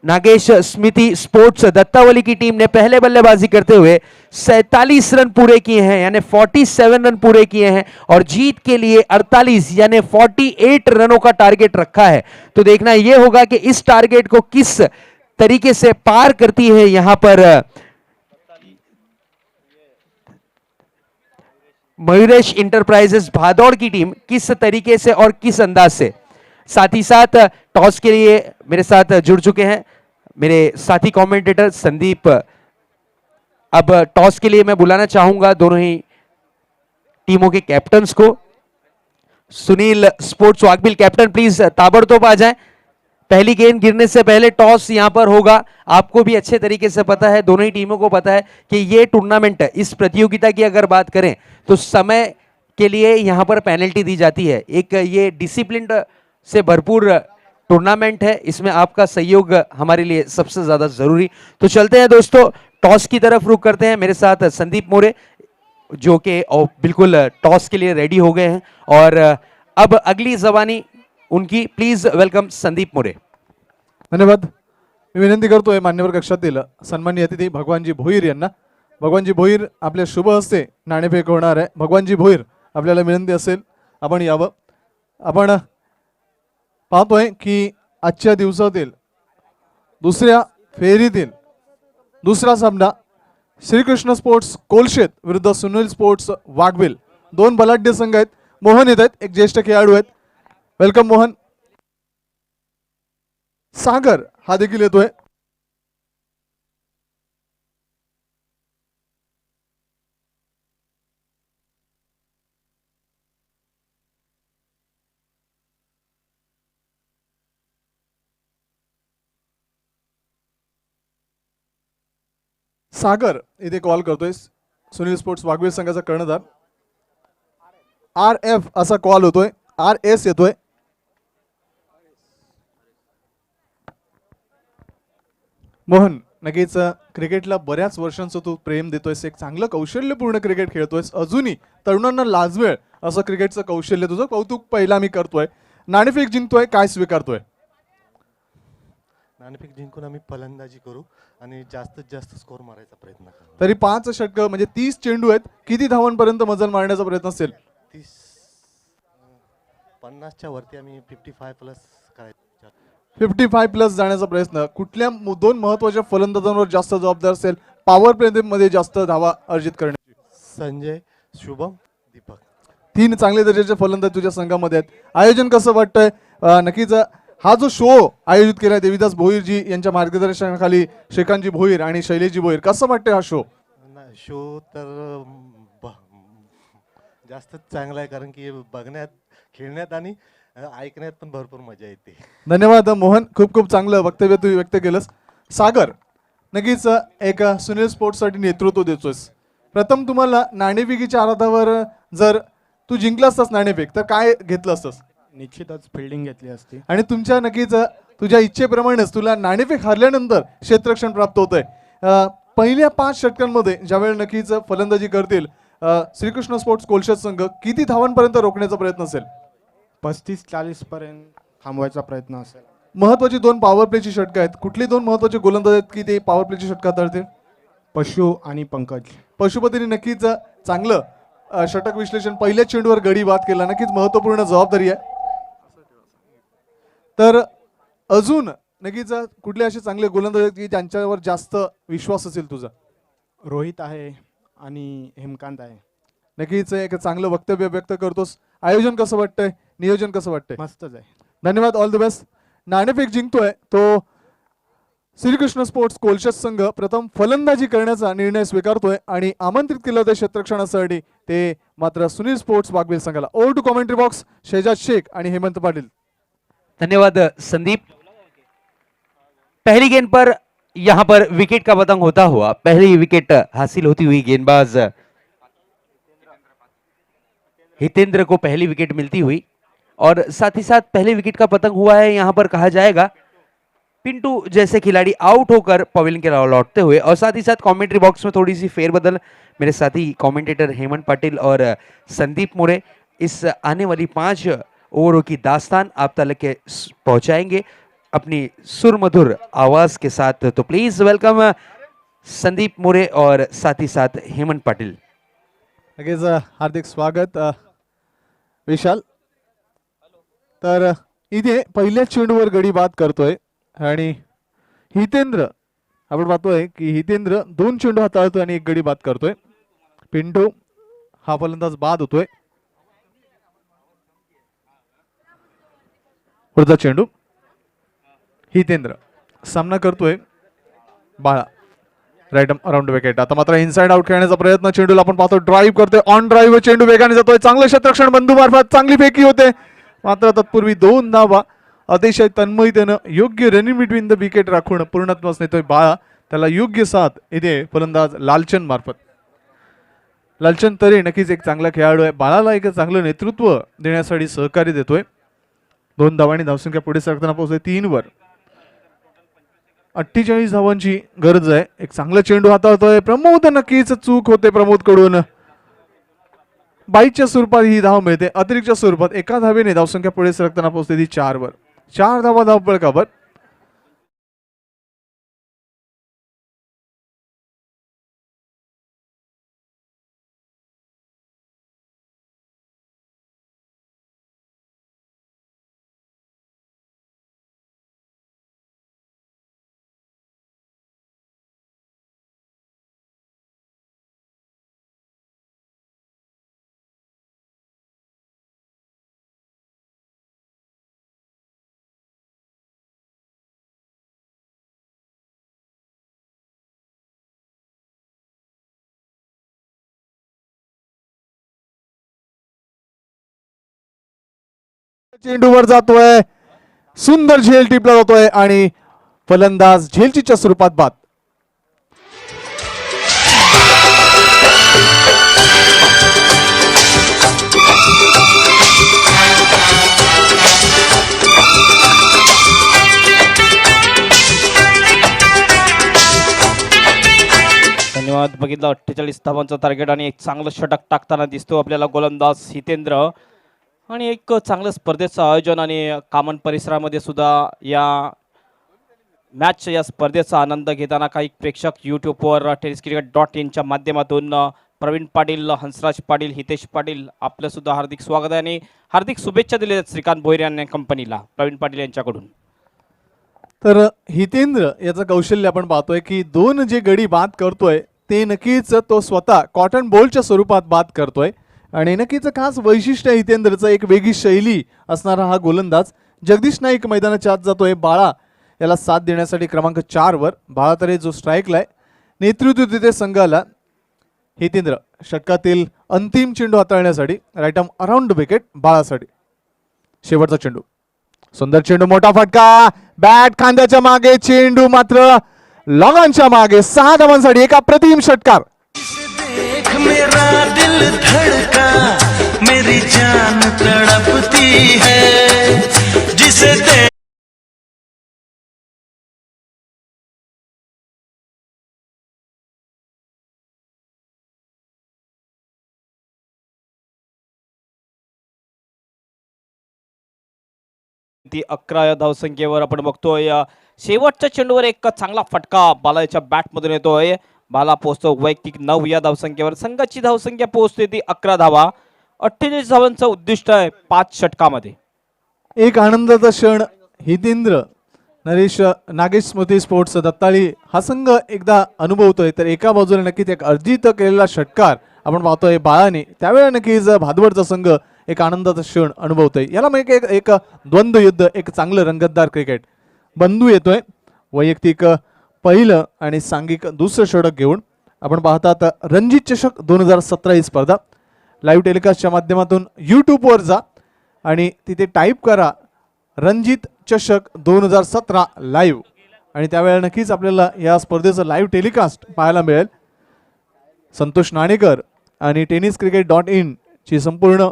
नागेश स्मृति स्पोर्ट्स दत्तावली की टीम ने पहले बल्लेबाजी करते हुए 47 रन पूरे किए हैं, यानी 47 रन पूरे किए हैं और जीत के लिए 48 यानी 48 रनों का टारगेट रखा है। तो देखना यह होगा कि इस टारगेट को किस तरीके से पार करती है यहां पर मयूरेश इंटरप्राइजेस भादौड़ की टीम, किस तरीके से और किस अंदाज से। साथ ही साथ टॉस के लिए मेरे साथ जुड़ चुके हैं मेरे साथी कमेंटेटर संदीप। अब टॉस के लिए मैं बुलाना चाहूंगा दोनों ही टीमों के कैप्टन्स को। सुनील स्पोर्ट्स वाकबिल कैप्टन प्लीज ताबड़तोड़ आ जाएं। पहली गेंद गिरने से पहले टॉस यहां पर होगा। आपको भी अच्छे तरीके से पता है, दोनों ही टीमों को पता है कि ये टूर्नामेंट, इस प्रतियोगिता की अगर बात करें तो समय के लिए यहां पर पेनल्टी दी जाती है। एक ये डिसिप्लिन से भरपूर टूर्नामेंट है, इसमें आपका सहयोग हमारे लिए सबसे ज्यादा जरूरी। तो चलते हैं दोस्तों, टॉस की तरफ रुख करते हैं। मेरे साथ संदीप मोरे जो कि बिल्कुल टॉस के लिए रेडी हो गए हैं और अब अगली जबानी उनकी। Please welcome Sandeep More. धन्यवाद। मी विनंती करतोय मान्यवर कक्षातील सन्माननीय अतिथी भगवानजी भोईर यांना। भगवानजी भोईर आपल्या शुभ हस्ते नाणेफेक होणार आहे। भगवानजी भोईर आपल्याला विनंती असेल आपण यावं। आपण पाहतोय की आजच्या दिवसातील दुसऱ्या फेरीतील दुसरा सामना श्रीकृष्ण स्पोर्ट्स कोलशेत विरुद्ध सुनील स्पोर्ट्स वाकबिल, 2 बलाढ्य संघ आहेत। मोहन येत आहेत, एक ज्येष्ठ खेळाडू आहेत। वेलकम मोहन। सागर हा देखील येतोय। सागर इथे कॉल करतोय सुनील स्पोर्ट्स वाघवीर संघाचा कर्णधार. RF असा कॉल होतोय, RS येतोय. मोहन, नक्कीच क्रिकेटला बऱ्याच वर्षांचं तू प्रेम देतोयस, एक चांगलं कौशल्यपूर्ण क्रिकेट खेळतोयस, अजूनही तरुणांना लाजवेळ असं क्रिकेटचं कौशल्य, तुझं कौतुक पहिला मी करतोय. नाणेफेक जिंकतोय, काय स्वीकारतोय? नाणेफेक जिंकून आम्ही फलंदाजी करू आणि जास्तीत जास्त स्कोर मारायचा प्रयत्न करू. तरी 5 षटकं म्हणजे 30 चेंडू आहेत, किती धावांपर्यंत मजल मारण्याचा प्रयत्न असेल? 50च्या वरती आम्ही 55 प्लस करायचं. 55 प्लस जाण्याचा प्रयत्न. कुठल्या दोन महत्वाच्या फलंदाजांवर जास्त जबाबदार असेल पॉवर प्ले मध्ये जास्त धावा अर्जित करण्याची? संजय, शुभम, दीपक. 3 चांगले दर्जाचे फलंदाज तुझ्या संघामध्ये आहेत. आयोजन कसं वाटतंय? नक्कीच हा जो शो आयोजित केलाय देविदास भोईरजी यांच्या मार्गदर्शनाखाली, श्रीकांतजी भोईर आणि शैलेशजी भोईर, कसं वाटतंय हा शो? शो तर जास्तच चांगला आहे, कारण की बघण्यात, खेळण्यात आणि ऐकण्यात पण भरपूर मजा येते. धन्यवाद मोहन, खूप खूप चांगलं वक्तव्य तू व्यक्त केलंस. सागर, नक्कीच एक सुनील स्पोर्ट्ससाठी नेतृत्व देतोस. प्रथम तुम्हाला नाणेफेकीच्या आधारावर जर तू जिंकला असतास नाणेफेक, तर काय घेतलं असतंस? निश्चितच फिल्डिंग घेतली असती. आणि तुमच्या नक्कीच तुझ्या इच्छेप्रमाणेच तुला नाणेफेक हरल्यानंतर क्षेत्ररक्षण प्राप्त होतंय. पहिल्या 5 षटकांमध्ये ज्यावेळेला नक्कीच फलंदाजी करतील श्रीकृष्ण स्पोर्ट्स कोलशेत संघ, किती धावांपर्यंत रोखण्याचा प्रयत्न असेल? 35-40 पर्यंत थांबवायचा प्रयत्न असेल. महत्वाची 2 पॉवर प्लेची षटकं आहेत. कुठली 2 महत्वाचे गोलंदाज आहेत की ते पॉवर प्लेची षटकं हाताळतील? पशु आणि पंकज. पशुपतीने नक्कीच चांगलं षटक विश्लेषण, पहिल्या चेंडूवर गडी बाद केला, नक्कीच महत्वपूर्ण जबाबदारी आहे. तर अजून नक्कीच कुठले असे चांगले गोलंदाज आहेत की त्यांच्यावर जास्त विश्वास असेल तुझा? रोहित आहे आणि हेमकांत आहे. नक्कीच एक चांगलं वक्तव्य व्यक्त करतोस. आयोजन कसं वाटतंय? नियोजन कसं वाटतंय? मस्तच आहे. धन्यवाद, ऑल द बेस्ट. नाणेफेक जिंकतोय तो श्रीकृष्ण स्पोर्ट्स कोलशेत संघ प्रथम फलंदाजी करण्याचा निर्णय स्वीकारतोय आणि आमंत्रित केलं होतं क्षेत्ररक्षणासाठी ते मात्र सुनील स्पोर्ट्स वाघवेल संघाला. Over to commentary box, Shehzad Shaikh आणि हेमंत पाटील. धन्यवाद संदीप. पहली गेंद पर यहाँ पर विकेट का पतंग होता हुआ पहली विकेट हासिल होती हुई गेंदबाज हितेंद्र को पहली विकेट मिलती हुई, और साथ ही साथ पहले विकेट का पतंग हुआ है यहाँ पर कहा जाएगा पिंटू जैसे खिलाड़ी आउट होकर पवेलियन के लौटते हुए. और साथ ही साथ कमेंट्री बॉक्स में थोड़ी सी फेरबदल, मेरे साथी कमेंटेटर हेमंत पाटिल और संदीप मोरे इस आने वाली 5 ओवरों की दास्तान आप तक के पहुंचाएंगे अपनी सुरमधुर आवाज के साथ. तो प्लीज वेलकम संदीप मोरे और साथ ही साथ हेमंत पाटिल. लगेच हार्दिक स्वागत विशाल. तर इथे पहिल्या चेंडूवर गडी बाद करतोय आणि हितेंद्र, आपण पाहतोय की हितेंद्र 2 चेंडू हाताळतोय आणि 1 गडी बाद करतोय. पिंटू हा फलंदाज बाद होतोय. पुढचा चेंडू हितेंद्र, सामना करतोय बाळा, राईट अराउंड विकेट. आता मात्र इनसाइड आउट खेळण्याचा प्रयत्न, चेंडूला आपण पाहतो ड्राईव्ह करतोय, ऑन ड्राईव्ह चेंडू वेगाने जातोय, चांगलं क्षेत्ररक्षण बंधू मार्फत, चांगली फेकी होते, मात्र तत्पूर्वी 2 धावा अतिशय तन्मयतेनं योग्य रनिंग बिटवीन द विकेट राखून पूर्णत्वास नेतोय बाळा. त्याला योग्य साथ इथे फलंदाज लालचंद मार्फत. लालचंद तरी नक्कीच एक चांगला खेळाडू आहे, बाळाला एक चांगलं नेतृत्व देण्यासाठी सहकार्य देतोय. 2 धावांनी धावसंख्या पुढे सरकताना पोहोचते 3 वर. 48 धावांची गरज आहे. एक चांगला चेंडू हाताळतोय प्रमोद, नक्कीच चूक होते प्रमोद कडून. बाईच्या स्वरूपात ही धाव मिळते, अतिरिक्तच्या स्वरूपात एका धावेने धावसंख्या पुढे सरकताना पोहोचते ती 4 वर. 4 धावा धावपळकावर. चेंडूवर जातोय, सुंदर झेल टिपला जातोय आणि फलंदाज झेलचीच्या स्वरूपात बाद. बघितलं 48 धावांचं टार्गेट आणि एक चांगलं षटक टाकताना दिसतो आपल्याला गोलंदाज हितेंद्र. आणि एक चांगलं स्पर्धेचं आयोजन आणि कामन परिसरामध्ये सुद्धा या मॅच या स्पर्धेचा आनंद घेताना काही प्रेक्षक यूट्यूबवर tenniscricket.in माध्यमातून प्रवीण पाटील, हंसराज पाटील, हितेश पाटील आपलं सुद्धा हार्दिक स्वागत आहे आणि हार्दिक शुभेच्छा दिल्या आहेत श्रीकांत भोईर यांनी कंपनीला प्रवीण पाटील यांच्याकडून. तर हितेंद्र याचं कौशल्य आपण पाहतोय की दोन जे गडी बाद करतोय ते नक्कीच तो स्वतः कॉटन बॉलच्या स्वरूपात बाद करतोय आणि नक्कीच खास वैशिष्ट्य हितेंद्रचं एक वेगळी शैली असणारा हा गोलंदाज. जगदीश नाईक मैदानाच्या आत जातोय. बाळा याला साथ देण्यासाठी क्रमांक 4 वर बाळातरे जो स्ट्राईकला आहे. नेतृत्व तिथे संघाला हितेंद्र षटकातील अंतिम चेंडू हाताळण्यासाठी राईट आर्म अराउंड विकेट बाळासाठी. शेवटचा चेंडू सुंदर चेंडू, मोठा फटका, बॅट खांद्याच्या मागे, चेंडू मात्र लॉंगांच्या मागे. 6 धावांसाठी एक अप्रतिम षटकार. देख मेरा दिल धड़का मेरी जान तड़पती है जिसे देख ती 11 या धावसंख्येवर आपण बघतोय. शेवटच्या चेंडूवर एक चांगला फटका बालाच्या बॅटमधून येतोय. बाला पोहोचतो वैयक्तिक 9 या धावसंख्येवर. संघाची धावसंख्या पोहोचते ती 11 धावा. 48 धावांचं उद्दिष्ट आहे 5 षटकामध्ये. एक आनंदाचा क्षण हितेंद्र नागेश स्मृती स्पोर्ट्स दत्ताळी हा संघ एकदा अनुभवतोय. तर एका बाजूला नक्कीच एक अर्जित केलेला षटकार आपण पाहतोय बाळाने. त्यावेळेला नक्कीच भादवडचा संघ एक आनंदाचा क्षण अनुभवतोय. याला मग एक द्वंद्व युद्ध, एक चांगलं रंगतदार क्रिकेट. बंधू येतोय वैयक्तिक पहिलं आणि सांघिक दुसरं षटक घेऊन. आपण पाहतात रणजित चषक 2017 ही स्पर्धा लाईव्ह टेलिकास्टच्या माध्यमातून यूट्यूबवर जा आणि तिथे टाईप करा रणजित चषक 2017 लाईव्ह आणि त्यावेळेला नक्कीच आपल्याला या स्पर्धेचं लाईव्ह टेलिकास्ट पाहायला मिळेल. संतोष नाणेकर आणि tenniscricket.in ची संपूर्ण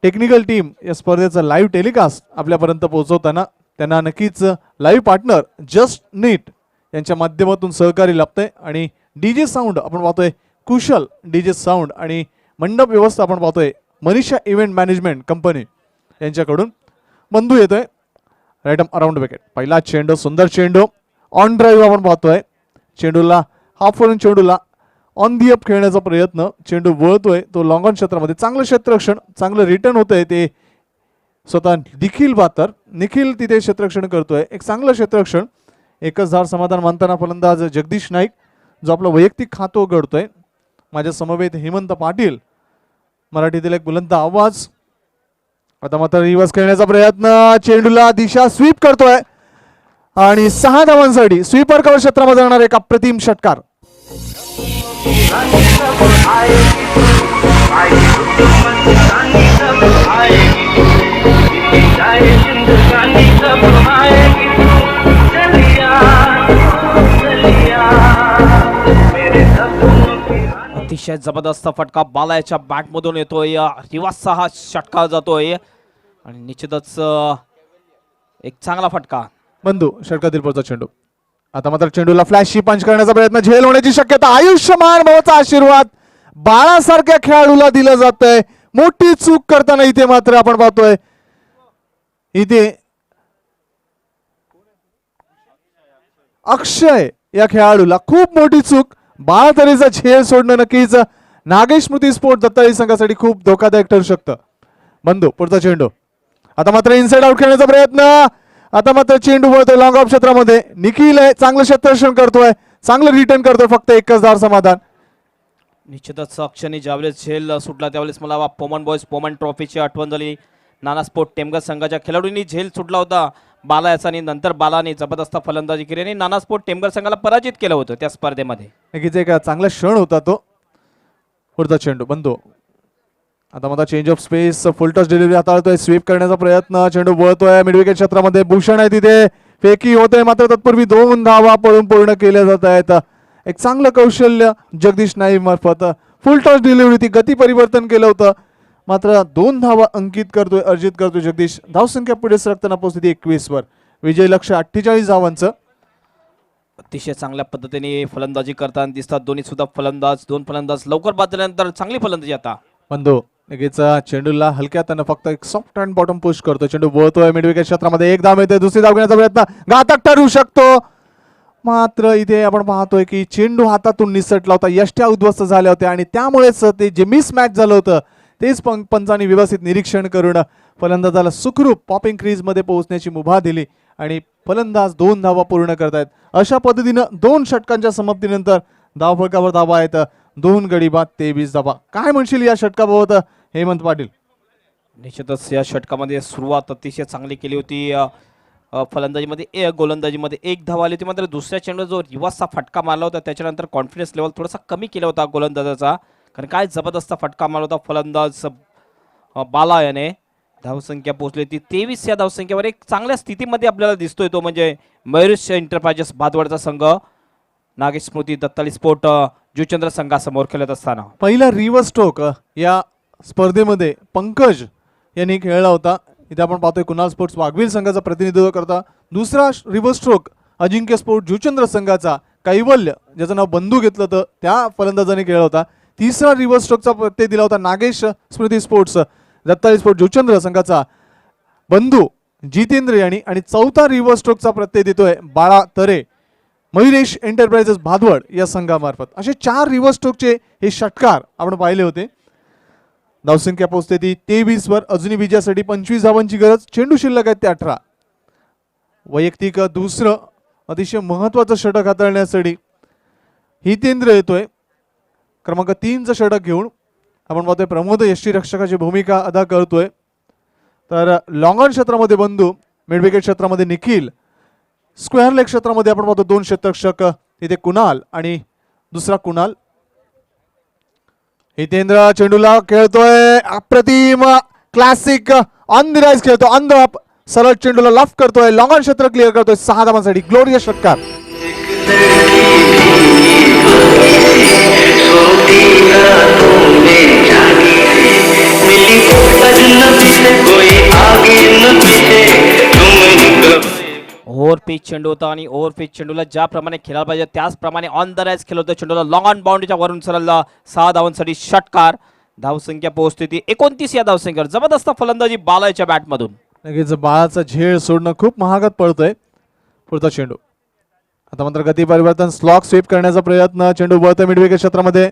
टेक्निकल टीम या स्पर्धेचं लाईव्ह टेलिकास्ट आपल्यापर्यंत पोहोचवताना त्यांना नक्कीच लाईव्ह पार्टनर जस्ट नीट यांच्या माध्यमातून सहकार्य लाभतंय. आणि डीजे साऊंड आपण पाहतोय कुशल डीजे साऊंड आणि मंडप व्यवस्था आपण पाहतोय मनीषा इव्हेंट मॅनेजमेंट कंपनी यांच्याकडून. बंधू येतोय राईट आर्म अराउंड विकेट. पहिला चेंडू, सुंदर चेंडू, ऑन ड्राईव्ह आपण पाहतोय. चेंडूला हाफ वरून चेंडूला ऑन दी अप खेळण्याचा प्रयत्न. चेंडू वळतोय तो लॉंग ऑन क्षेत्रामध्ये. चांगलं क्षेत्ररक्षण, चांगलं रिटर्न होतंय. ते स्वतः निखिल तिथे क्षेत्ररक्षण करतोय. एक चांगलं क्षेत्ररक्षण. एकच धार समाधान मानताना फलंदाज जगदीश नाईक जो आपला वैयक्तिक खातं उघडतोय. माझ्या समवेत हेमंत पाटील, मराठीतील एक बुलंद आवाज. आता मात्र रिवर्स खेळण्याचा प्रयत्न. चेंडूला दिशा स्वीप करतोय आणि 6 धावांसाठी स्वीपर कव्हर क्षेत्रामध्ये जाणार एक अप्रतिम षटकार. अतिशय जबरदस्त फटका बालाच्या बॅटमधून येतोय. रिवासचा हा षटकार जातोय आणि निश्चितच एक चांगला फटका. बंधू षटकातील पुढचा चेंडू. आता मात्र चेंडूला फ्लॅशची पंच करण्याचा प्रयत्न. झेल होण्याची शक्यता. आयुष्यमान भावाचा आशीर्वाद बाळासारख्या खेळाडूला दिला जातोय. मोठी चूक करताना इथे मात्र आपण पाहतोय इथे अक्षय या खेळाडूला खूप मोठी चूक. बाळातरेचा झेल सोडणं नक्कीच नागेश स्मृती स्पोर्ट दत्ताळी संघासाठी खूप धोकादायक ठरू शकतं. बंधू पुढचा चेंडू. आता मात्र इनसाइड आउट खेळण्याचा प्रयत्न. आता मात्र चेंडू वळतोय लॉंग ऑफ क्षेत्रामध्ये. निखिल आहे, चांगलं क्षेत्ररक्षण करतोय, चांगलं रिटर्न करतोय. फक्त एकच धार समाधान. निश्चितच अक्षयने ज्यावेळेस झेल सुटला त्यावेळेस मला पोमन बॉयज पोमन ट्रॉफीची आठवण झाली. नाना स्पोर्ट टेमघर संघाच्या खेळाडूंनी झेल सुटला होता बाला याचा आणि नंतर बालाने जबरदस्त फलंदाजी केली आणि नाना स्पोर्ट टेमघर संघाला पराजित केलं होतं त्या स्पर्धेमध्ये. नक्कीच एक चांगला क्षण होता तो. पुढचा चेंडू बंधू. आता मात्र change of pace, full touch delivery हाताळतोय. स्वीप करण्याचा प्रयत्न. चेंडू वळतोय मिडविकेट क्षेत्रामध्ये. भूषण आहे तिथे, फेकी होतोय मात्र तत्पूर्वी 2 धावा पळून पूर्ण केल्या जात आहेत. एक चांगलं कौशल्य जगदीश नाईक मार्फत फुल टॉस डिलिव्हरी ती गती परिवर्तन केलं होतं. मात्र 2 धावा अर्जित करतोय जगदीश. धावसंख्या पुढे सरकताना पोहोचते 21 वर. विजय लक्ष्य 48 धावांचं. अतिशय चांगल्या पद्धतीने फलंदाजी करताना दिसतात दोन्ही सुद्धा फलंदाज. दोन फलंदाज लवकर बाद झाल्यानंतर चांगली फलंदाजी आता. बंधू लगेच चेंडूला हलक्या त्यानं फक्त एक सॉफ्ट अँड बॉटम पुश करतो. चेंडू बोळतोय मिड विकेट क्षेत्रामध्ये. एक धाव मिळते. दुसरी धाव घेण्याचा प्रयत्न घातक ठरू शकतो. मात्र इथे आपण पाहतोय की चेंडू हातातून निसटला होता. यष्ट्या उद्ध्वस्त झाल्या होत्या आणि त्यामुळेच ते जे मिस मॅच झालं होतं तेच पंचांनी व्यवस्थित निरीक्षण करून फलंदाजाला सुखरूप पॉपिंग क्रीज मध्ये पोहोचण्याची मुभा दिली आणि फलंदाज 2 धावा पूर्ण करतायत. अशा पद्धतीनं 2 षटकांच्या समाप्तीनंतर धावफलकावर धावा आहेत 2 गडी बाद 23 धावा. काय म्हणशील या षटकाबाबत हेमंत पाटील? निश्चितच या षटकामध्ये सुरुवात अतिशय चांगली केली होती. फलंदाजीमध्ये गोलंदाजीमध्ये 1 धाव आली होती. मात्र दुसऱ्या चेंडूवर जो रिवर्सचा फटका मारला होता त्याच्यानंतर कॉन्फिडन्स लेवल थोडासा कमी केला होता गोलंदाजाचा. कारण काय जबरदस्त फटका मारला होता फलंदाज बाला याने. धावसंख्या पोहोचली होती 23 या धावसंख्येवर. एक चांगल्या स्थितीमध्ये आपल्याला दिसतोय तो म्हणजे मयुरेश एंटरप्राइजेस भादवडचा संघ नागेश स्मृती दत्ताली स्पोर्ट जुचंद्र संघासमोर खेळत असताना. पहिला रिव्हर्स स्ट्रोक या स्पर्धेमध्ये पंकज यांनी खेळला होता. इथे आपण पाहतोय कुणाल स्पोर्ट्स वाघवीर संघाचा प्रतिनिधित्व करता. दुसरा रिव्हर्स स्ट्रोक अजिंक्य स्पोर्ट जुचंद्र संघाचा कैवल्य ज्याचं नाव बंधू घेतलं होतं त्या फलंदाजाने खेळला होता. तिसरा रिव्हर्स स्ट्रोकचा प्रत्यय दिला होता नागेश स्मृती स्पोर्ट्स दत्ताली स्पोर्ट जुचंद्र संघाचा बंधू जितेंद्र यांनी. आणि चौथा रिव्हर्स स्ट्रोकचा प्रत्यय देतोय बाळा तरे मयुरेश एंटरप्राइजेस भादवड या संघामार्फत. असे 4 रिव्हर्स स्ट्रोकचे हे षटकार आपण पाहिले होते. धावसंख्या पोहोचते ती 23 वर. अजूनही विजयासाठी 25 धावांची गरज. चेंडू शिल्लक आहेत ते 18. वैयक्तिक दुसरं अतिशय महत्वाचं षटक हाताळण्यासाठी हितेंद्र येतोय क्रमांक 3चं षटक घेऊन. आपण पाहतोय प्रमोद यष्टीरक्षकाची भूमिका अदा करतोय. तर लॉंग ऑन क्षेत्रामध्ये बंधू, मिड विकेट क्षेत्रामध्ये निखिल, स्क्वेअर लेग क्षेत्रामध्ये आपण पाहतो 2 क्षेत्ररक्षक तिथे कुणाल आणि दुसरा कुणाल. हितेंद्र चेंडूला खेळतोय अप्रतिम क्लासिक ऑन द राईज खेळतो. ऑन द अप सरळ चेंडूला लफ करतोय. लॉंग ऑन क्षेत्र क्लिअर करतोय 6 धावांसाठी. ग्लोरियस षटकार. ओव्हर पिच चेंडू होता आणि ओव्हर पिच चेंडूला ज्याप्रमाणे खेळायला पाहिजे त्याचप्रमाणे ऑन द राईज खेळत होता. चेंडूला लॉंग ऑन बाउंड्रीच्या वरून सरळला 6 धावांसाठी षटकार. धावसंख्या पोहोचते ती 29 या धावसंख्येवर. जबरदस्त फलंदाजी बालाच्या बॅटमधून. लगेच बाळाचा झेळ सोडणं खूप महागात पडतोय. पुढचा चेंडू आता मात्र गती परिवर्तन स्लॉक स्वीप करण्याचा प्रयत्न. चेंडू वळतोय मिड विकेट क्षेत्रामध्ये.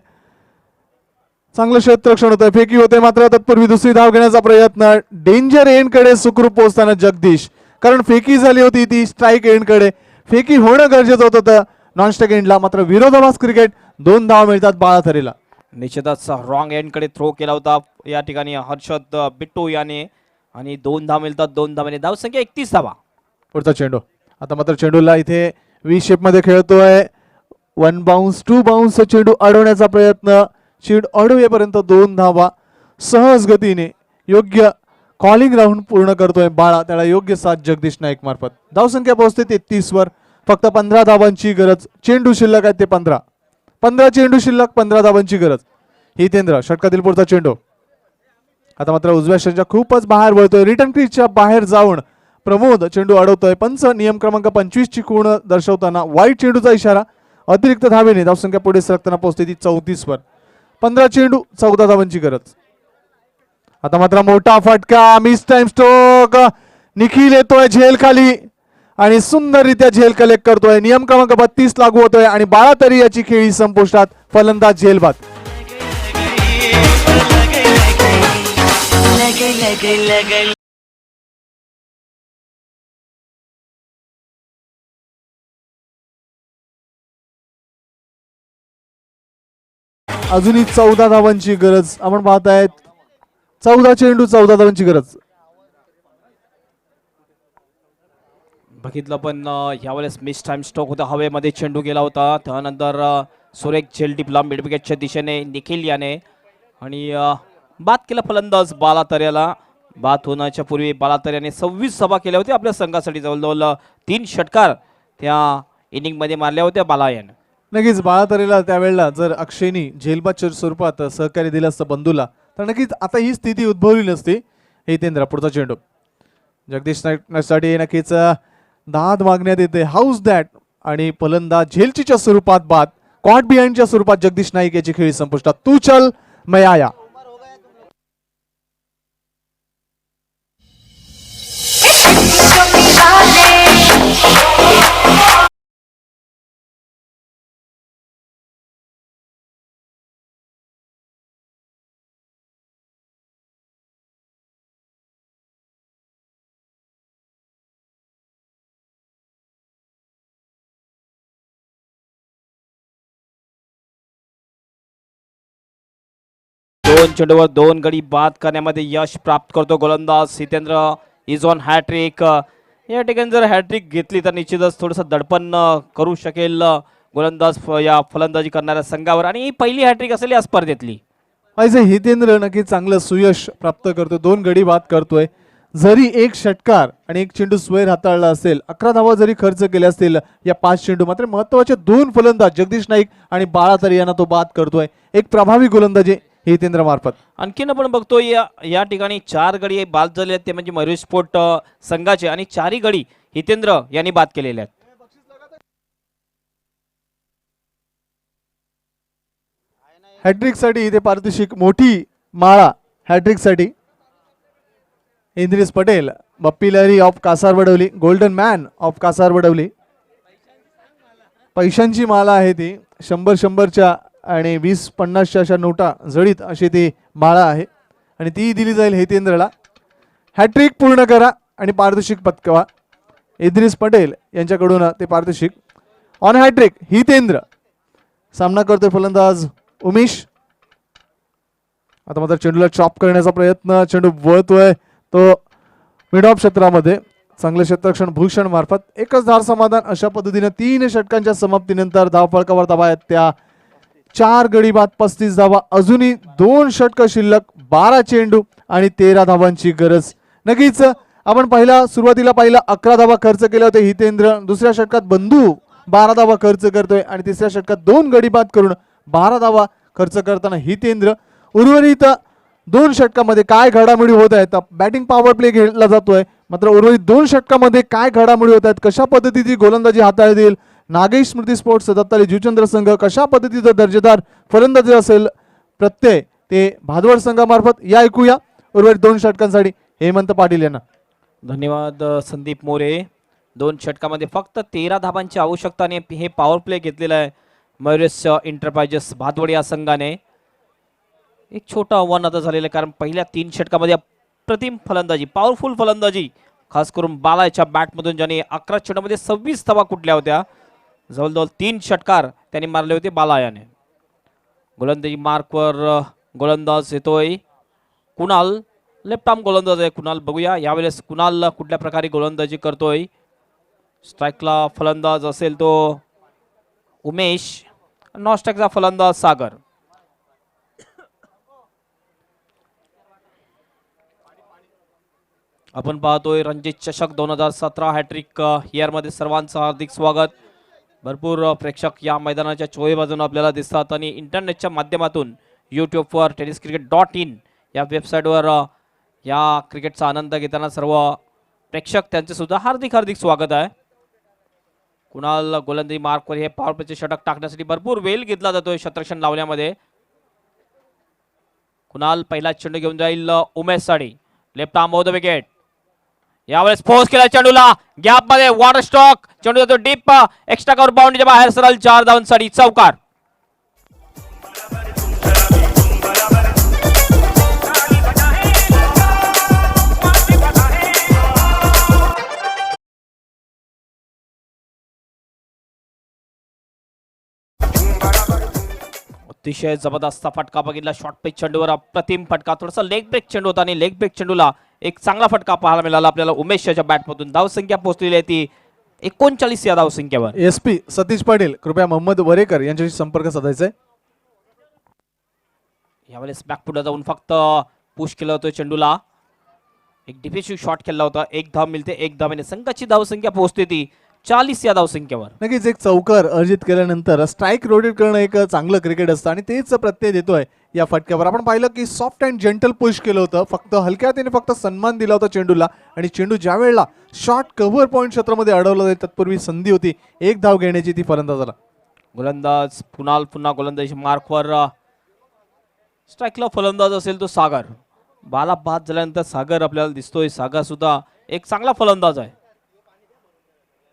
चांगलं क्षेत्ररक्षण होतंय. फेकी होते मात्र तत्पूर्वी दुसरी धाव घेण्याचा प्रयत्न. डेंजर एंड कडे सुखरूप पोहोचताना जगदीश. कारण फेकी झाली होती ती स्ट्राईक एंड कडे. फेकी होणं गरजेचं होतं नॉन स्ट्राईक एंडला. मात्र विरोधाभास क्रिकेट 2 धाव मिळतात बाळा थरेला. निश्चितच रॉंग एंड कडे थ्रो केला होता या ठिकाणी हर्षद बिट्टू याने आणि 2 धाव मिळतात. 2 धावाने धावसंख्या 31 धावा. पुढचा चेंडू आता मात्र चेंडूला इथे व्ही शेप मध्ये खेळतोय. 1 बाउन्स 2 बाउन्स चेंडू अडवण्याचा प्रयत्न. चेंडू अडवेपर्यंत 2 धावा. सहज गतीने योग्य कॉलिंग राऊंड पूर्ण करतोय बाळा. त्याला योग्य साथ जगदीश नाईक मार्फत. धावसंख्या पोहोचते 33 वर. फक्त 15 धावांची गरज. चेंडू शिल्लक आहेत ते 15 चेंडू शिल्लक 15 धावांची गरज. हितेंद्र षटकातील पुढचा चेंडू आता मात्र उजव्या षटकाच्या खूपच बाहेर वळतोय. रिटर्न क्रीजच्या बाहेर जाऊन प्रमोद चेंडू अडवतोय. पंच नियम क्रमांक 25 ची खूण दर्शवताना वाईट चेंडूचा इशारा. अतिरिक्त धावेने धावसंख्या पुढे सरकताना पोहोचते ती 34 वर. 15 चेंडू 14 धावांची गरज. आता मात्र मोठा फटका. Miss time stroke. निखिल येतोय झेल खाली आणि सुंदररित्या झेल कलेक्ट करतोय. नियम क्रमांक 32 लागू होतोय आणि बाळा तरी याची खेळी संपुष्टात. फलंदाज झेलबाद. अजूनही 14 धावांची गरज. आपण पाहतायत 14 चेंडू 14 धावांची गरज. बघितलं पण यावेळेस मिस टाइम स्ट्रोक होता. हवेमध्ये चेंडू गेला होता. त्यानंतर सुरेख झेल टिपला मिड विकेटच्या दिशेने निखिल याने आणि बाद केला फलंदाज बाला तर्याला. बाद होण्याच्या पूर्वी बाला तर्याने 26 सभा केल्या होत्या आपल्या संघासाठी. जवळजवळ 3 षटकार त्या इनिंग मध्ये मारल्या होत्या बाला याने. नक्कीच बाळा तरेला त्यावेळेला जर अक्षयनी झेलबादच्या स्वरूपात सहकार्य दिलं असतं बंधूला तर नक्कीच आता ही स्थिती उद्भवली नसती. हितेंद्र पुढचा चेंडू जगदीश नाईकसाठी नक्कीच दाद मागण्यात येते. हाऊस दॅट आणि फलंदाज झेलचीच्या स्वरूपात बाद. कॉट बिहाइंडच्या स्वरूपात जगदीश नाईक याची खेळी संपुष्टात. तू चल मैं आया. दोन चेंडूवर दोन गडी बाद करण्यामध्ये यश प्राप्त करतो गोलंदाज हितेंद्र. Is on hat trick. या ठिकाणी जर हॅट्रिक घेतली तर निश्चितच थोडंसं दडपण करू शकेल गोलंदाज या फलंदाजी करणाऱ्या संघावर, आणि ही पहिली हॅट्रिक असेल या स्पर्धेतली. पाहिजे हितेंद्र नक्की चांगलं सुयश प्राप्त करतो. 2 गडी बाद करतोय. जरी एक षटकार आणि एक चेंडू स्वैर हाताळला असेल, 11 धावा जरी खर्च केले असतील या 5 चेंडू, मात्र महत्वाचे 2 फलंदाज जगदीश नाईक आणि बाळा तरी यांना तो बाद करतोय. एक प्रभावी गोलंदाजी हितेंद्र मार्फत. आणखीन आपण बघतो या ठिकाणी 4 गडी बाद झाले आहेत, ते म्हणजे मयूर स्पोर्ट संघाचे, आणि 4ही गडी हितेंद्र यांनी बाद केलेले आहेत. हॅट्रिक साठी इथे पारितोषिक मोठी माळा. हॅट्रिक साठी Idris Patel, Bappi Lahiri of Kasar Wadavali, golden man of Kasar Wadavali. पैशांची माला आहे ती, 100-100च्या आणि 20-50च्या अशा नोटा जडीत अशी ती माळा आहे, आणि ती दिली जाईल हितेंद्रला. हॅट्रिक पूर्ण करा आणि पारितोषिक पटकावा. इद्रिस पटेल यांच्याकडून ते पारितोषिक. On hattrick Hitendra. सामना करतोय फलंदाज उमेश. आता मात्र चेंडूला चॉप करण्याचा प्रयत्न. चेंडू वळतोय तो मिड ऑफ क्षेत्रामध्ये. चांगले क्षेत्ररक्षण भूषण मार्फत. एकच धार समाधान. अशा पद्धतीने 3 षटकांच्या समाप्तीनंतर धाव फळकावर धावा आहेत त्या 4 गडी बाद 35 धावा. अजूनही 2 षटक शिल्लक, 12 चेंडू आणि 13 धावांची गरज. नक्कीच आपण सुरुवातीला 11 धावा खर्च केले होते हितेंद्र. दुसऱ्या षटकात बंधू 12 धावा खर्च करतोय, आणि तिसऱ्या षटकात 2 गडी बाद करून 12 धावा खर्च करताना हितेंद्र. उर्वरित 2 षटकामध्ये काय घडामोडी होत आहेत. बॅटिंग पॉवर प्ले घेतला जातोय, मात्र उर्वरित 2 षटकामध्ये काय घडामोडी होत आहेत, कशा पद्धतीची गोलंदाजी हाताळतील नागेश स्मृती स्पोर्ट्स दत्ताली जुचंद्र संघ, कशा पद्धतीचा दर्जेदार फलंदाजी असेल प्रत्यय ते भादवड संघामार्फत, या ऐकूया उर्वरित 2 षटकांसाठी हेमंत पाटील यांना. धन्यवाद संदीप मोरे. 2 षटकामध्ये फक्त 13 धावांची आवश्यकता, आणि हे पॉवर प्ले घेतलेला आहे मयुरेश एंटरप्राइजेस भादवड या संघाने. एक छोटं आव्हान आता झालेलं आहे, कारण पहिल्या 3 षटकामध्ये अप्रतिम फलंदाजी, पॉवरफुल फलंदाजी, खास करून बालाच्या बॅटमधून, ज्याने 11 चेंडूमध्ये 26 धावा कुठल्या होत्या. जवळजवळ 3 षटकार त्यांनी मारले होते बाला याने. गोलंदाजी मार्कवर गोलंदाज येतोय कुणाल. लेफ्ट आर्म गोलंदाज आहे कुणाल. बघूया यावेळेस कुणाल कुठल्या प्रकारे गोलंदाजी करतोय. स्ट्राईकला फलंदाज असेल तो उमेश, नॉन स्ट्राईकचा फलंदाज सागर. आपण पाहतोय रणजित चषक 2017 हॅट्रिक इयरमध्ये सर्वांचं हार्दिक स्वागत. भरपूर प्रेक्षक या मैदानाच्या चोही बाजूने आपल्याला दिसतात, आणि इंटरनेटच्या माध्यमातून यूट्यूबवर tenniscricket.in या वेबसाईटवर या क्रिकेटचा आनंद घेताना सर्व प्रेक्षक त्यांचे सुद्धा हार्दिक हार्दिक स्वागत आहे. कुणाल गोलंदाजी मार्कवर हे पॉवर प्लेचे षटक टाकण्यासाठी भरपूर वेळ घेतला जातोय क्षेत्ररक्षण लावण्यामध्ये. कुणाल पहिला चेंडू घेऊन जाईल उमेश साठी. Left arm of the wicket. यावेळेस फोर्स केला चेंडूला गॅप मध्ये. वॉटर स्टॉक चेंडू जातो डीप एक्स्ट्रा कव्हर बाउंड्रीच्या बाहेर सरळ 4 धावांसाठी चौकार. अतिशय जबरदस्त फटका बघितला शॉर्ट पिच चेंडूवर. अप्रतिम फटका. थोडासा लेग ब्रेक चेंडू होता, आणि लेग ब्रेक चेंडूला एक चांगला फटका पाहायला मिळाला आपल्याला उमेशच्या बॅटमधून. धावसंख्या पोहोचलेली आहे ती 39 या धावसंख्येवर. SP सतीश पाटील कृपया मोहम्मद वरेकर यांच्याशी संपर्क साधायचा आहे. यावेळेस बॅकफुटला जाऊन फक्त पुश केलं होतं चेंडूला. एक डिफेन्सिव्ह शॉट केला होता. 1 धाव मिळते. 1 धावेने संघाची धावसंख्या पोहोचते ती 40 या धावसंख्येवर. नक्कीच एक चौकार अर्जित केल्यानंतर स्ट्राईक रोटेट करणं एक चांगलं क्रिकेट असतं आणि तेच प्रत्यय देतोय या फटक्यावर. आपण पाहिलं की सॉफ्ट अँड जेंटल पुश केलं होतं, फक्त हलक्या हाताने फक्त सन्मान दिला होता चेंडूला आणि चेंडू ज्या वेळेला शॉर्ट कव्हर पॉईंट क्षेत्रामध्ये अडवलं जाईल तत्पूर्वी संधी होती एक धाव घेण्याची, ती फलंदाजाला. गोलंदाज पुन्हा गोलंदाजी मार्कवर. स्ट्राईकला फलंदाज असेल तो सागर. बाला बाद झाल्यानंतर सागर आपल्याला दिसतोय. सागर सुद्धा एक चांगला फलंदाज आहे.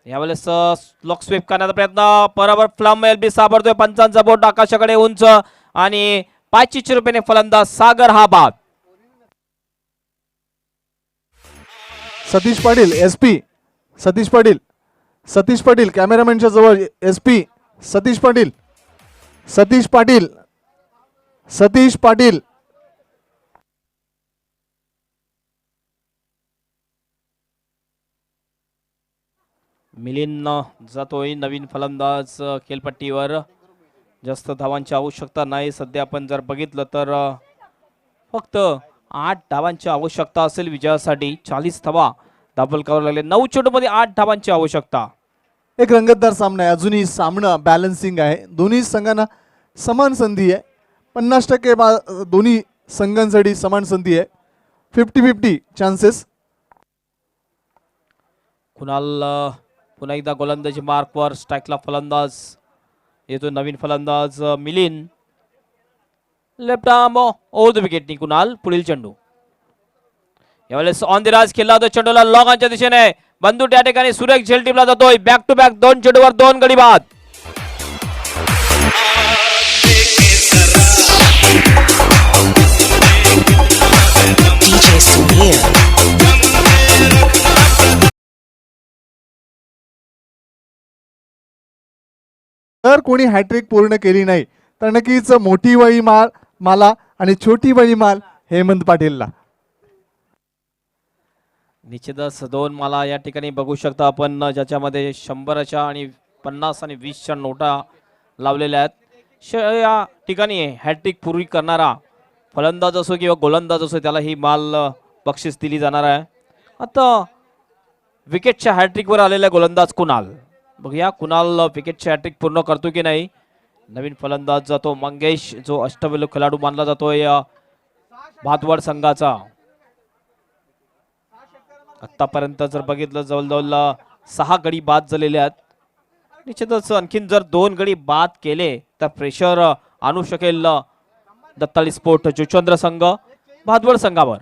यावेळेस लॉक स्वीप करण्याचा प्रयत्न, बरोबर फ्लम एल बी सापडतोय. पंचांचा बोट आकाशाकडे उंच आणि पायची रुपयाने फलंदाज सागर हा बाद. सतीश पाटील एसपी, सतीश पाटील कॅमेरामॅनच्या जवळ. एसपी सतीश पाटील. मिलिंद जातोय नवीन फलंदाज खेळपट्टीवर. जास्त धावांची आवश्यकता नाही सध्या. आपण जर बघितलं तर फक्त 8 धावांची आवश्यकता असेल विजयासाठी. 40 धावा धाबलकावर लागले. 9 चेंडूमध्ये 8 धावांची आवश्यकता. एक रंगतदार सामना आहे. अजूनही सामना बॅलन्सिंग आहे. दोन्ही संघांना समान संधी आहे. 50% दोन्ही संघांसाठी समान संधी आहे. 50-50 चान्सेस. कुणाल पुन्हा एकदा गोलंदाजी मार्कवर. स्ट्राईकला फलंदाज येतो नवीन फलंदाज Milind. Left arm over the विकेटनी कुणाल. पुढील चेंडू यावेळेस ऑन द राज खेळला होता. चेंडूला लॉंग ऑनच्या दिशेने बंदूट या ठिकाणी सुरेख झेल टिपला जातोय. बॅक टू बॅक 2 चेंडूवर 2 गडी बाद. DJ Sunil. जर कोणी हॅट्रिक पूर्ण केली नाही तर नक्कीच मोठी वळी माला आणि छोटी वळी माल हेमंत पाटीलला. निश्चितच 2 मला या ठिकाणी बघू शकता आपण, ज्याच्यामध्ये 100च्या आणि 50 आणि 20च्या नोटा लावलेल्या आहेत. या ठिकाणी हॅट्रिक पूर्वी करणारा फलंदाज असो किंवा गोलंदाज असो त्याला ही माल बक्षीस दिली जाणार आहे. आता विकेटच्या हॅट्रिकवर आलेला गोलंदाज कुणाल. बघूया कुणाल विकेटची हॅट्रिक पूर्ण करतो की नाही. नवीन फलंदाज जातो मंगेश, जो अष्टपैलू खेळाडू मानला जातोय भातवड संघाचा. आतापर्यंत जर बघितलं जवळजवळ 6 गडी बाद झालेले आहेत. निश्चितच आणखीन जर 2 गडी बाद केले तर प्रेशर आणू शकेल दत्ताली स्पोर्ट जुचंद्र संघ भातवड संघावर.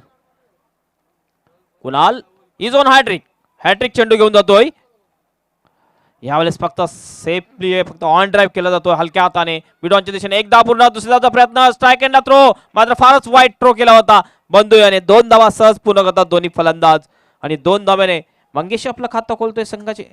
कुणाल इज ऑन हॅट्रिक चेंडू घेऊन जातोय. यावेळेस फक्त सेफली फक्त ऑन ड्राईव्ह केला जातो हलक्या हाताने. मिडॉनच्या दिशेने एकदा पूर्ण दुसऱ्याचा प्रयत्न. स्ट्राईक एंड थ्रो, मात्र फारच वाईट थ्रो केला होता. बंधू याने 2 धावा सहज पूर्ण करतात दोन्ही फलंदाज आणि 2 धाव्याने मंगेश आपलं खातं खोलतोय संघाचे.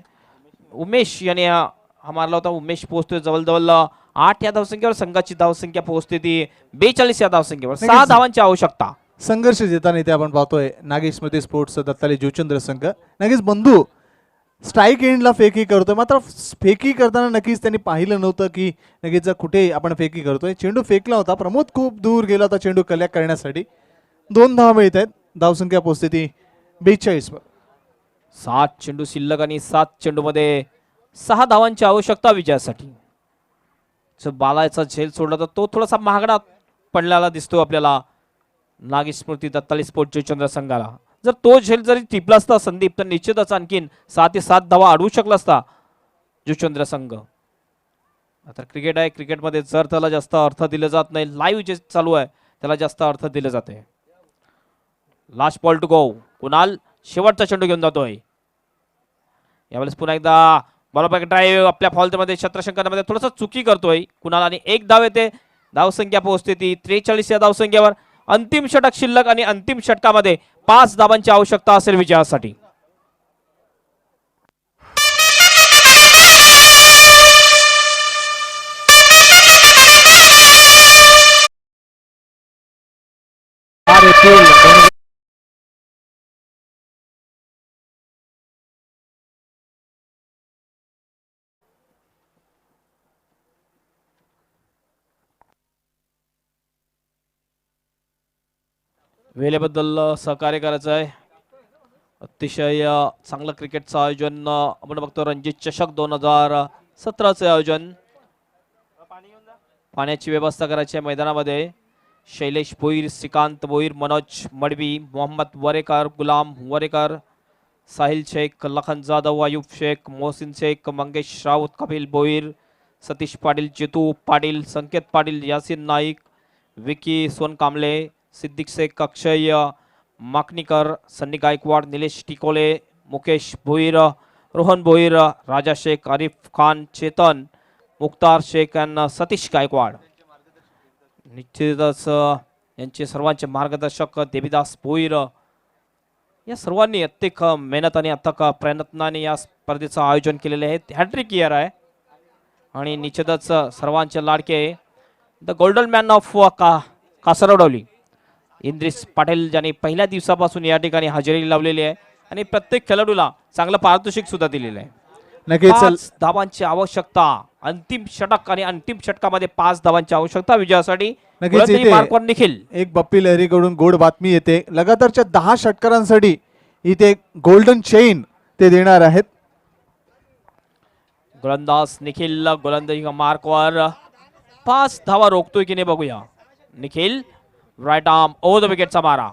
उमेश याने हा मारला होता. उमेश पोहोचतोय जवळजवळ 8 या धावसंख्येवर. संघाची धावसंख्या पोहोचते ती 42 या धावसंख्येवर. 6 धावांची आवश्यकता. संघर्ष देताना इथे आपण पाहतोय नागेश स्मृती स्पोर्ट्स दत्ताली जुचंद्र संघ. नक्कीच बंधू स्ट्राईक एंडला फेकी करतोय, मात्र फेकी करताना नक्कीच त्यांनी पाहिलं नव्हतं की नक्कीच कुठे आपण फेकी करतोय. चेंडू फेकला होता. प्रमोद खूप दूर गेला होता चेंडू कलेक्ट करण्यासाठी. 2 धावा मिळत आहेत. धावसंख्या पोहोचते ती 42 वर. 7 चेंडू शिल्लक आणि 7 चेंडूमध्ये 6 धावांची आवश्यकता विजयासाठी. जर बालाचा झेल सोडला तर तो थोडासा महागडा पडलेला दिसतो आपल्याला नागेश स्मृती दत्ताली स्पोर्ट जुचंद्र संघाला. जर तो झेल जरी टिपला असता संदीप तर निश्चितच आणखीन 6 ते 7 धावा अडवू शकला असता जुचंद्र संघ. आता क्रिकेट आहे. क्रिकेटमध्ये जर त्याला जास्त अर्थ दिले जात नाही, लाईव्ह जे चालू आहे त्याला जास्त अर्थ दिले जाते. Last ball to go. Kunal शेवटचा चेंडू घेऊन जातोय. यावेळेस पुन्हा एकदा बरोबर ड्राईव्ह आपल्या फॉलमध्ये छत्रशंकरमध्ये थोडंसं चुकी करतोय कुणाल आणि 1 धाव येते. धावसंख्या पोहोचते ती 43 या धावसंख्येवर. अंतिम षटक शिल्लक आणि अंतिम षटकामध्ये 5 धावांची आवश्यकता असेल विजयासाठी. वेळेबद्दल सहकार्य करायचं आहे. अतिशय चांगलं क्रिकेटचं आयोजन आपण बघतो. रणजित चषक 2017चे आयोजन. पाण्याची व्यवस्था करायची आहे मैदानामध्ये. शैलेश भोईर, श्रीकांत भोईर, मनोज मडवी, मोहम्मद वरेकर, गुलाम वरेकर, साहिल शेख, लखन जाधव, अयूब शेख, मोहसिन शेख, मंगेश राऊत, कपिल भोईर, सतीश पाटील, जितू पाटील, संकेत पाटील, यासिन नाईक, विकी सोनकांबळे, सिद्दीक शेख, अक्षय माकणीकर, सन्नी गायकवाड, निलेश टिकोले, मुकेश भोईर, रोहन भोईर, राजा शेख, आरिफ खान, चेतन, मुख्तार शेख आणि सतीश गायकवाड. निश्चितच यांचे सर्वांचे मार्गदर्शक देवीदास भोईर या सर्वांनी अत्यंत मेहनत आणि अथक प्रयत्नाने या स्पर्धेचं आयोजन केलेले आहे. हॅट्रिक इयर आहे आणि निश्चितच सर्वांचे लाडके the golden man of Kasarvadavali Indris Patil ज्यांनी पहिल्या दिवसापासून या ठिकाणी हजेरी लावलेली आहे आणि प्रत्येक खेळाडूला चांगलं पारितोषिक सुद्धा दिलेलं आहे. नक्कीच 5 धावांची आवश्यकता. अंतिम षटक आणि अंतिम षटकामध्ये 5 धावांची आवश्यकता विजयासाठी. नक्कीच गोलंदाजी इथे मार्कवर निखिल. एक बप्पी लहरीकडून गोड बातमी येते. लगातारच्या 10 षटकारांसाठी इथे गोल्डन चेन ते देणार आहेत. गोलंदाज निखिल गोलंदाजी मार्कवर 5 धावा रोखतोय की नाही बघूया. Nikhil right arm over the विकेटचा मारा.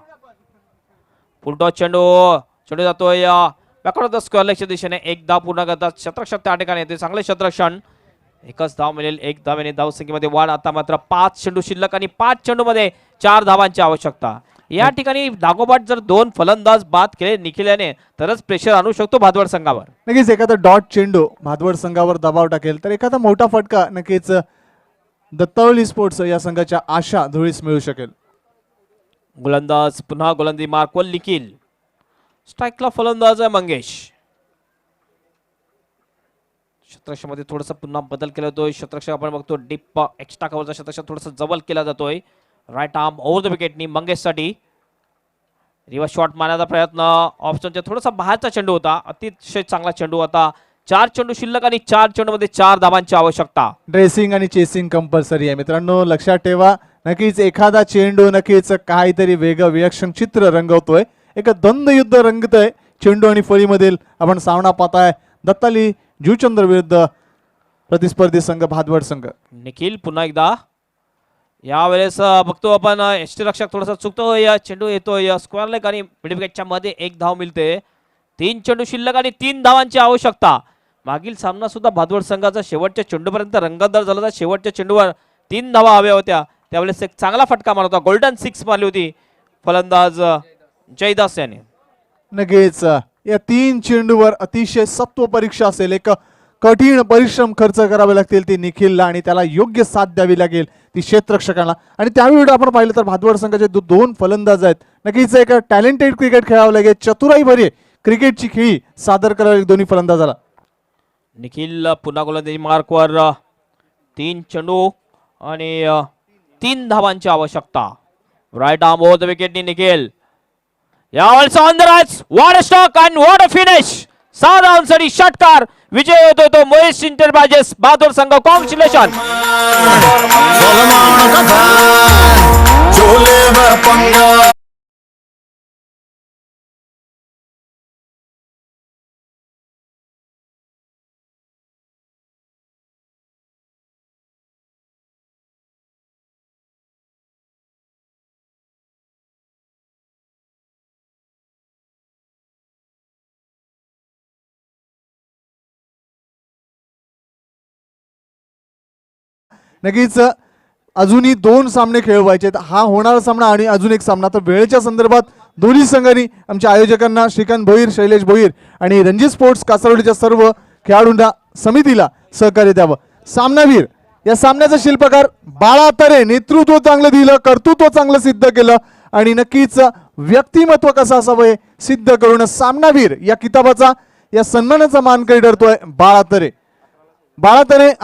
पुलटो चेंडू चेंडू जातोय बॅकवर्ड स्क्वेअरलेगच्या दिशेने. 1 धाव पूर्ण करतात. क्षेत्ररक्षक त्या ठिकाणी येते. चांगले क्षेत्ररक्षण. एकच धाव मिळेल. 1 धावेने धावसंख्येमध्ये वाढ. आता मात्र 5 चेंडू शिल्लक आणि 5 चेंडूमध्ये 4 धावांची आवश्यकता. या ठिकाणी लागोपाठ जर 2 फलंदाज बाद केले निखिल याने तरच प्रेशर आणू शकतो भादवड संघावर. नक्कीच एखादा डॉट चेंडू भादवड संघावर दबाव टाकेल तर एखादा मोठा फटका नक्कीच दत्तावली स्पोर्ट्स या संघाच्या आशा धुळीस मिळू शकेल. गोलंदाज पुन्हा गोलंदाजी मार्कवर निखिल. स्ट्राईकला फलंदाज आहे मंगेश. क्षेत्ररक्षणामध्ये थोडासा पुन्हा बदल केला जातोय. क्षेत्ररक्षक आपण बघतो डीप एक्स्ट्रा कव्हरचा क्षेत्ररक्षक थोडासा जवळ केला जातोय. राईट आर्म ओव्हर द विकेटनी मंगेशसाठी. रिव्हर्स शॉट मारण्याचा प्रयत्न. ऑप्शनच्या थोडासा बाहेरचा चेंडू होता. अतिशय चांगला चेंडू होता. 4 चेंडू शिल्लक आणि 4 चेंडूमध्ये 4 धावांची आवश्यकता. ड्रेसिंग आणि चेसिंग कंपल्सरी आहे मित्रांनो. लक्षात ठेवा नक्कीच एखादा चेंडू नक्कीच काहीतरी वेगळं विलक्षण चित्र रंगवतोय. एक द्वंद्व युद्ध रंगतय चेंडू आणि फळीमधील. आपण सामना पाहताय दत्ताली जुचंद्र विरुद्ध प्रतिस्पर्धी संघ भादवड संघ. निखिल पुन्हा एकदा. यावेळेस बघतो आपण यष्टीरक्षक थोडासा चुकतोय. चेंडू येतोय स्क्वेअर लेग आणि मिड विकेटच्या मध्ये 1 धाव मिळते. 3 चेंडू शिल्लक आणि 3 धावांची आवश्यकता. मागील सामना सुद्धा भादवड संघाचा शेवटच्या चेंडूपर्यंत रंगतदार झाला होता. शेवटच्या चेंडूवर 3 धावा हव्या होत्या. त्यावेळेस एक चांगला फटका मारला होता. गोल्डन 6 मारली होती फलंदाज जयदास याने. नक्कीच या 3 चेंडूवर अतिशय सत्व परीक्षा असेल. एक कठीण परिश्रम खर्च करावे लागतील ती निखिलला आणि त्याला योग्य साथ द्यावी लागेल ती क्षेत्ररक्षकांना. आणि त्यावेळी आपण पाहिलं तर भादवड संघाचे 2 फलंदाज आहेत. नक्कीच एक टॅलेंटेड क्रिकेट खेळावं लागेल. चतुराई भरी क्रिकेटची खेळी सादर करावी लागेल दोन्ही फलंदाजाला. निखिल पुन्हा गोलंदाजी मार्कवर. 3 चेंडू आणि 3 धावांची आवश्यकता. राईट आर्म ओव्हर द विकेटनी निखिल. यावेळेस on the right. What a stroke and what a finish. 6 धावांसाठी षटकार. विजय होतो तो महेश इंटरप्राइजेस बहादूर संघ. कॉंग्रॅच्युलेशन. नक्कीच अजूनही 2 सामने खेळवायचे. हा होणारा सामना आणि अजून एक सामना. तर वेळेच्या संदर्भात दोन्ही संघांनी आमच्या आयोजकांना श्रीकांत भोईर, शैलेश भोईर आणि रणजित स्पोर्ट्स कासरवडीच्या सर्व खेळाडूंना समितीला सहकार्य द्यावं. सामनावीर या सामन्याचा शिल्पकार बाळा तरे. नेतृत्व चांगलं दिलं, कर्तृत्व चांगलं सिद्ध केलं आणि नक्कीच व्यक्तिमत्व कसं असावं हे सिद्ध करून सामनावीर या किताबाचा या सन्मानाचा मानकरी ठरतोय बाळा तरे. बाळा तरे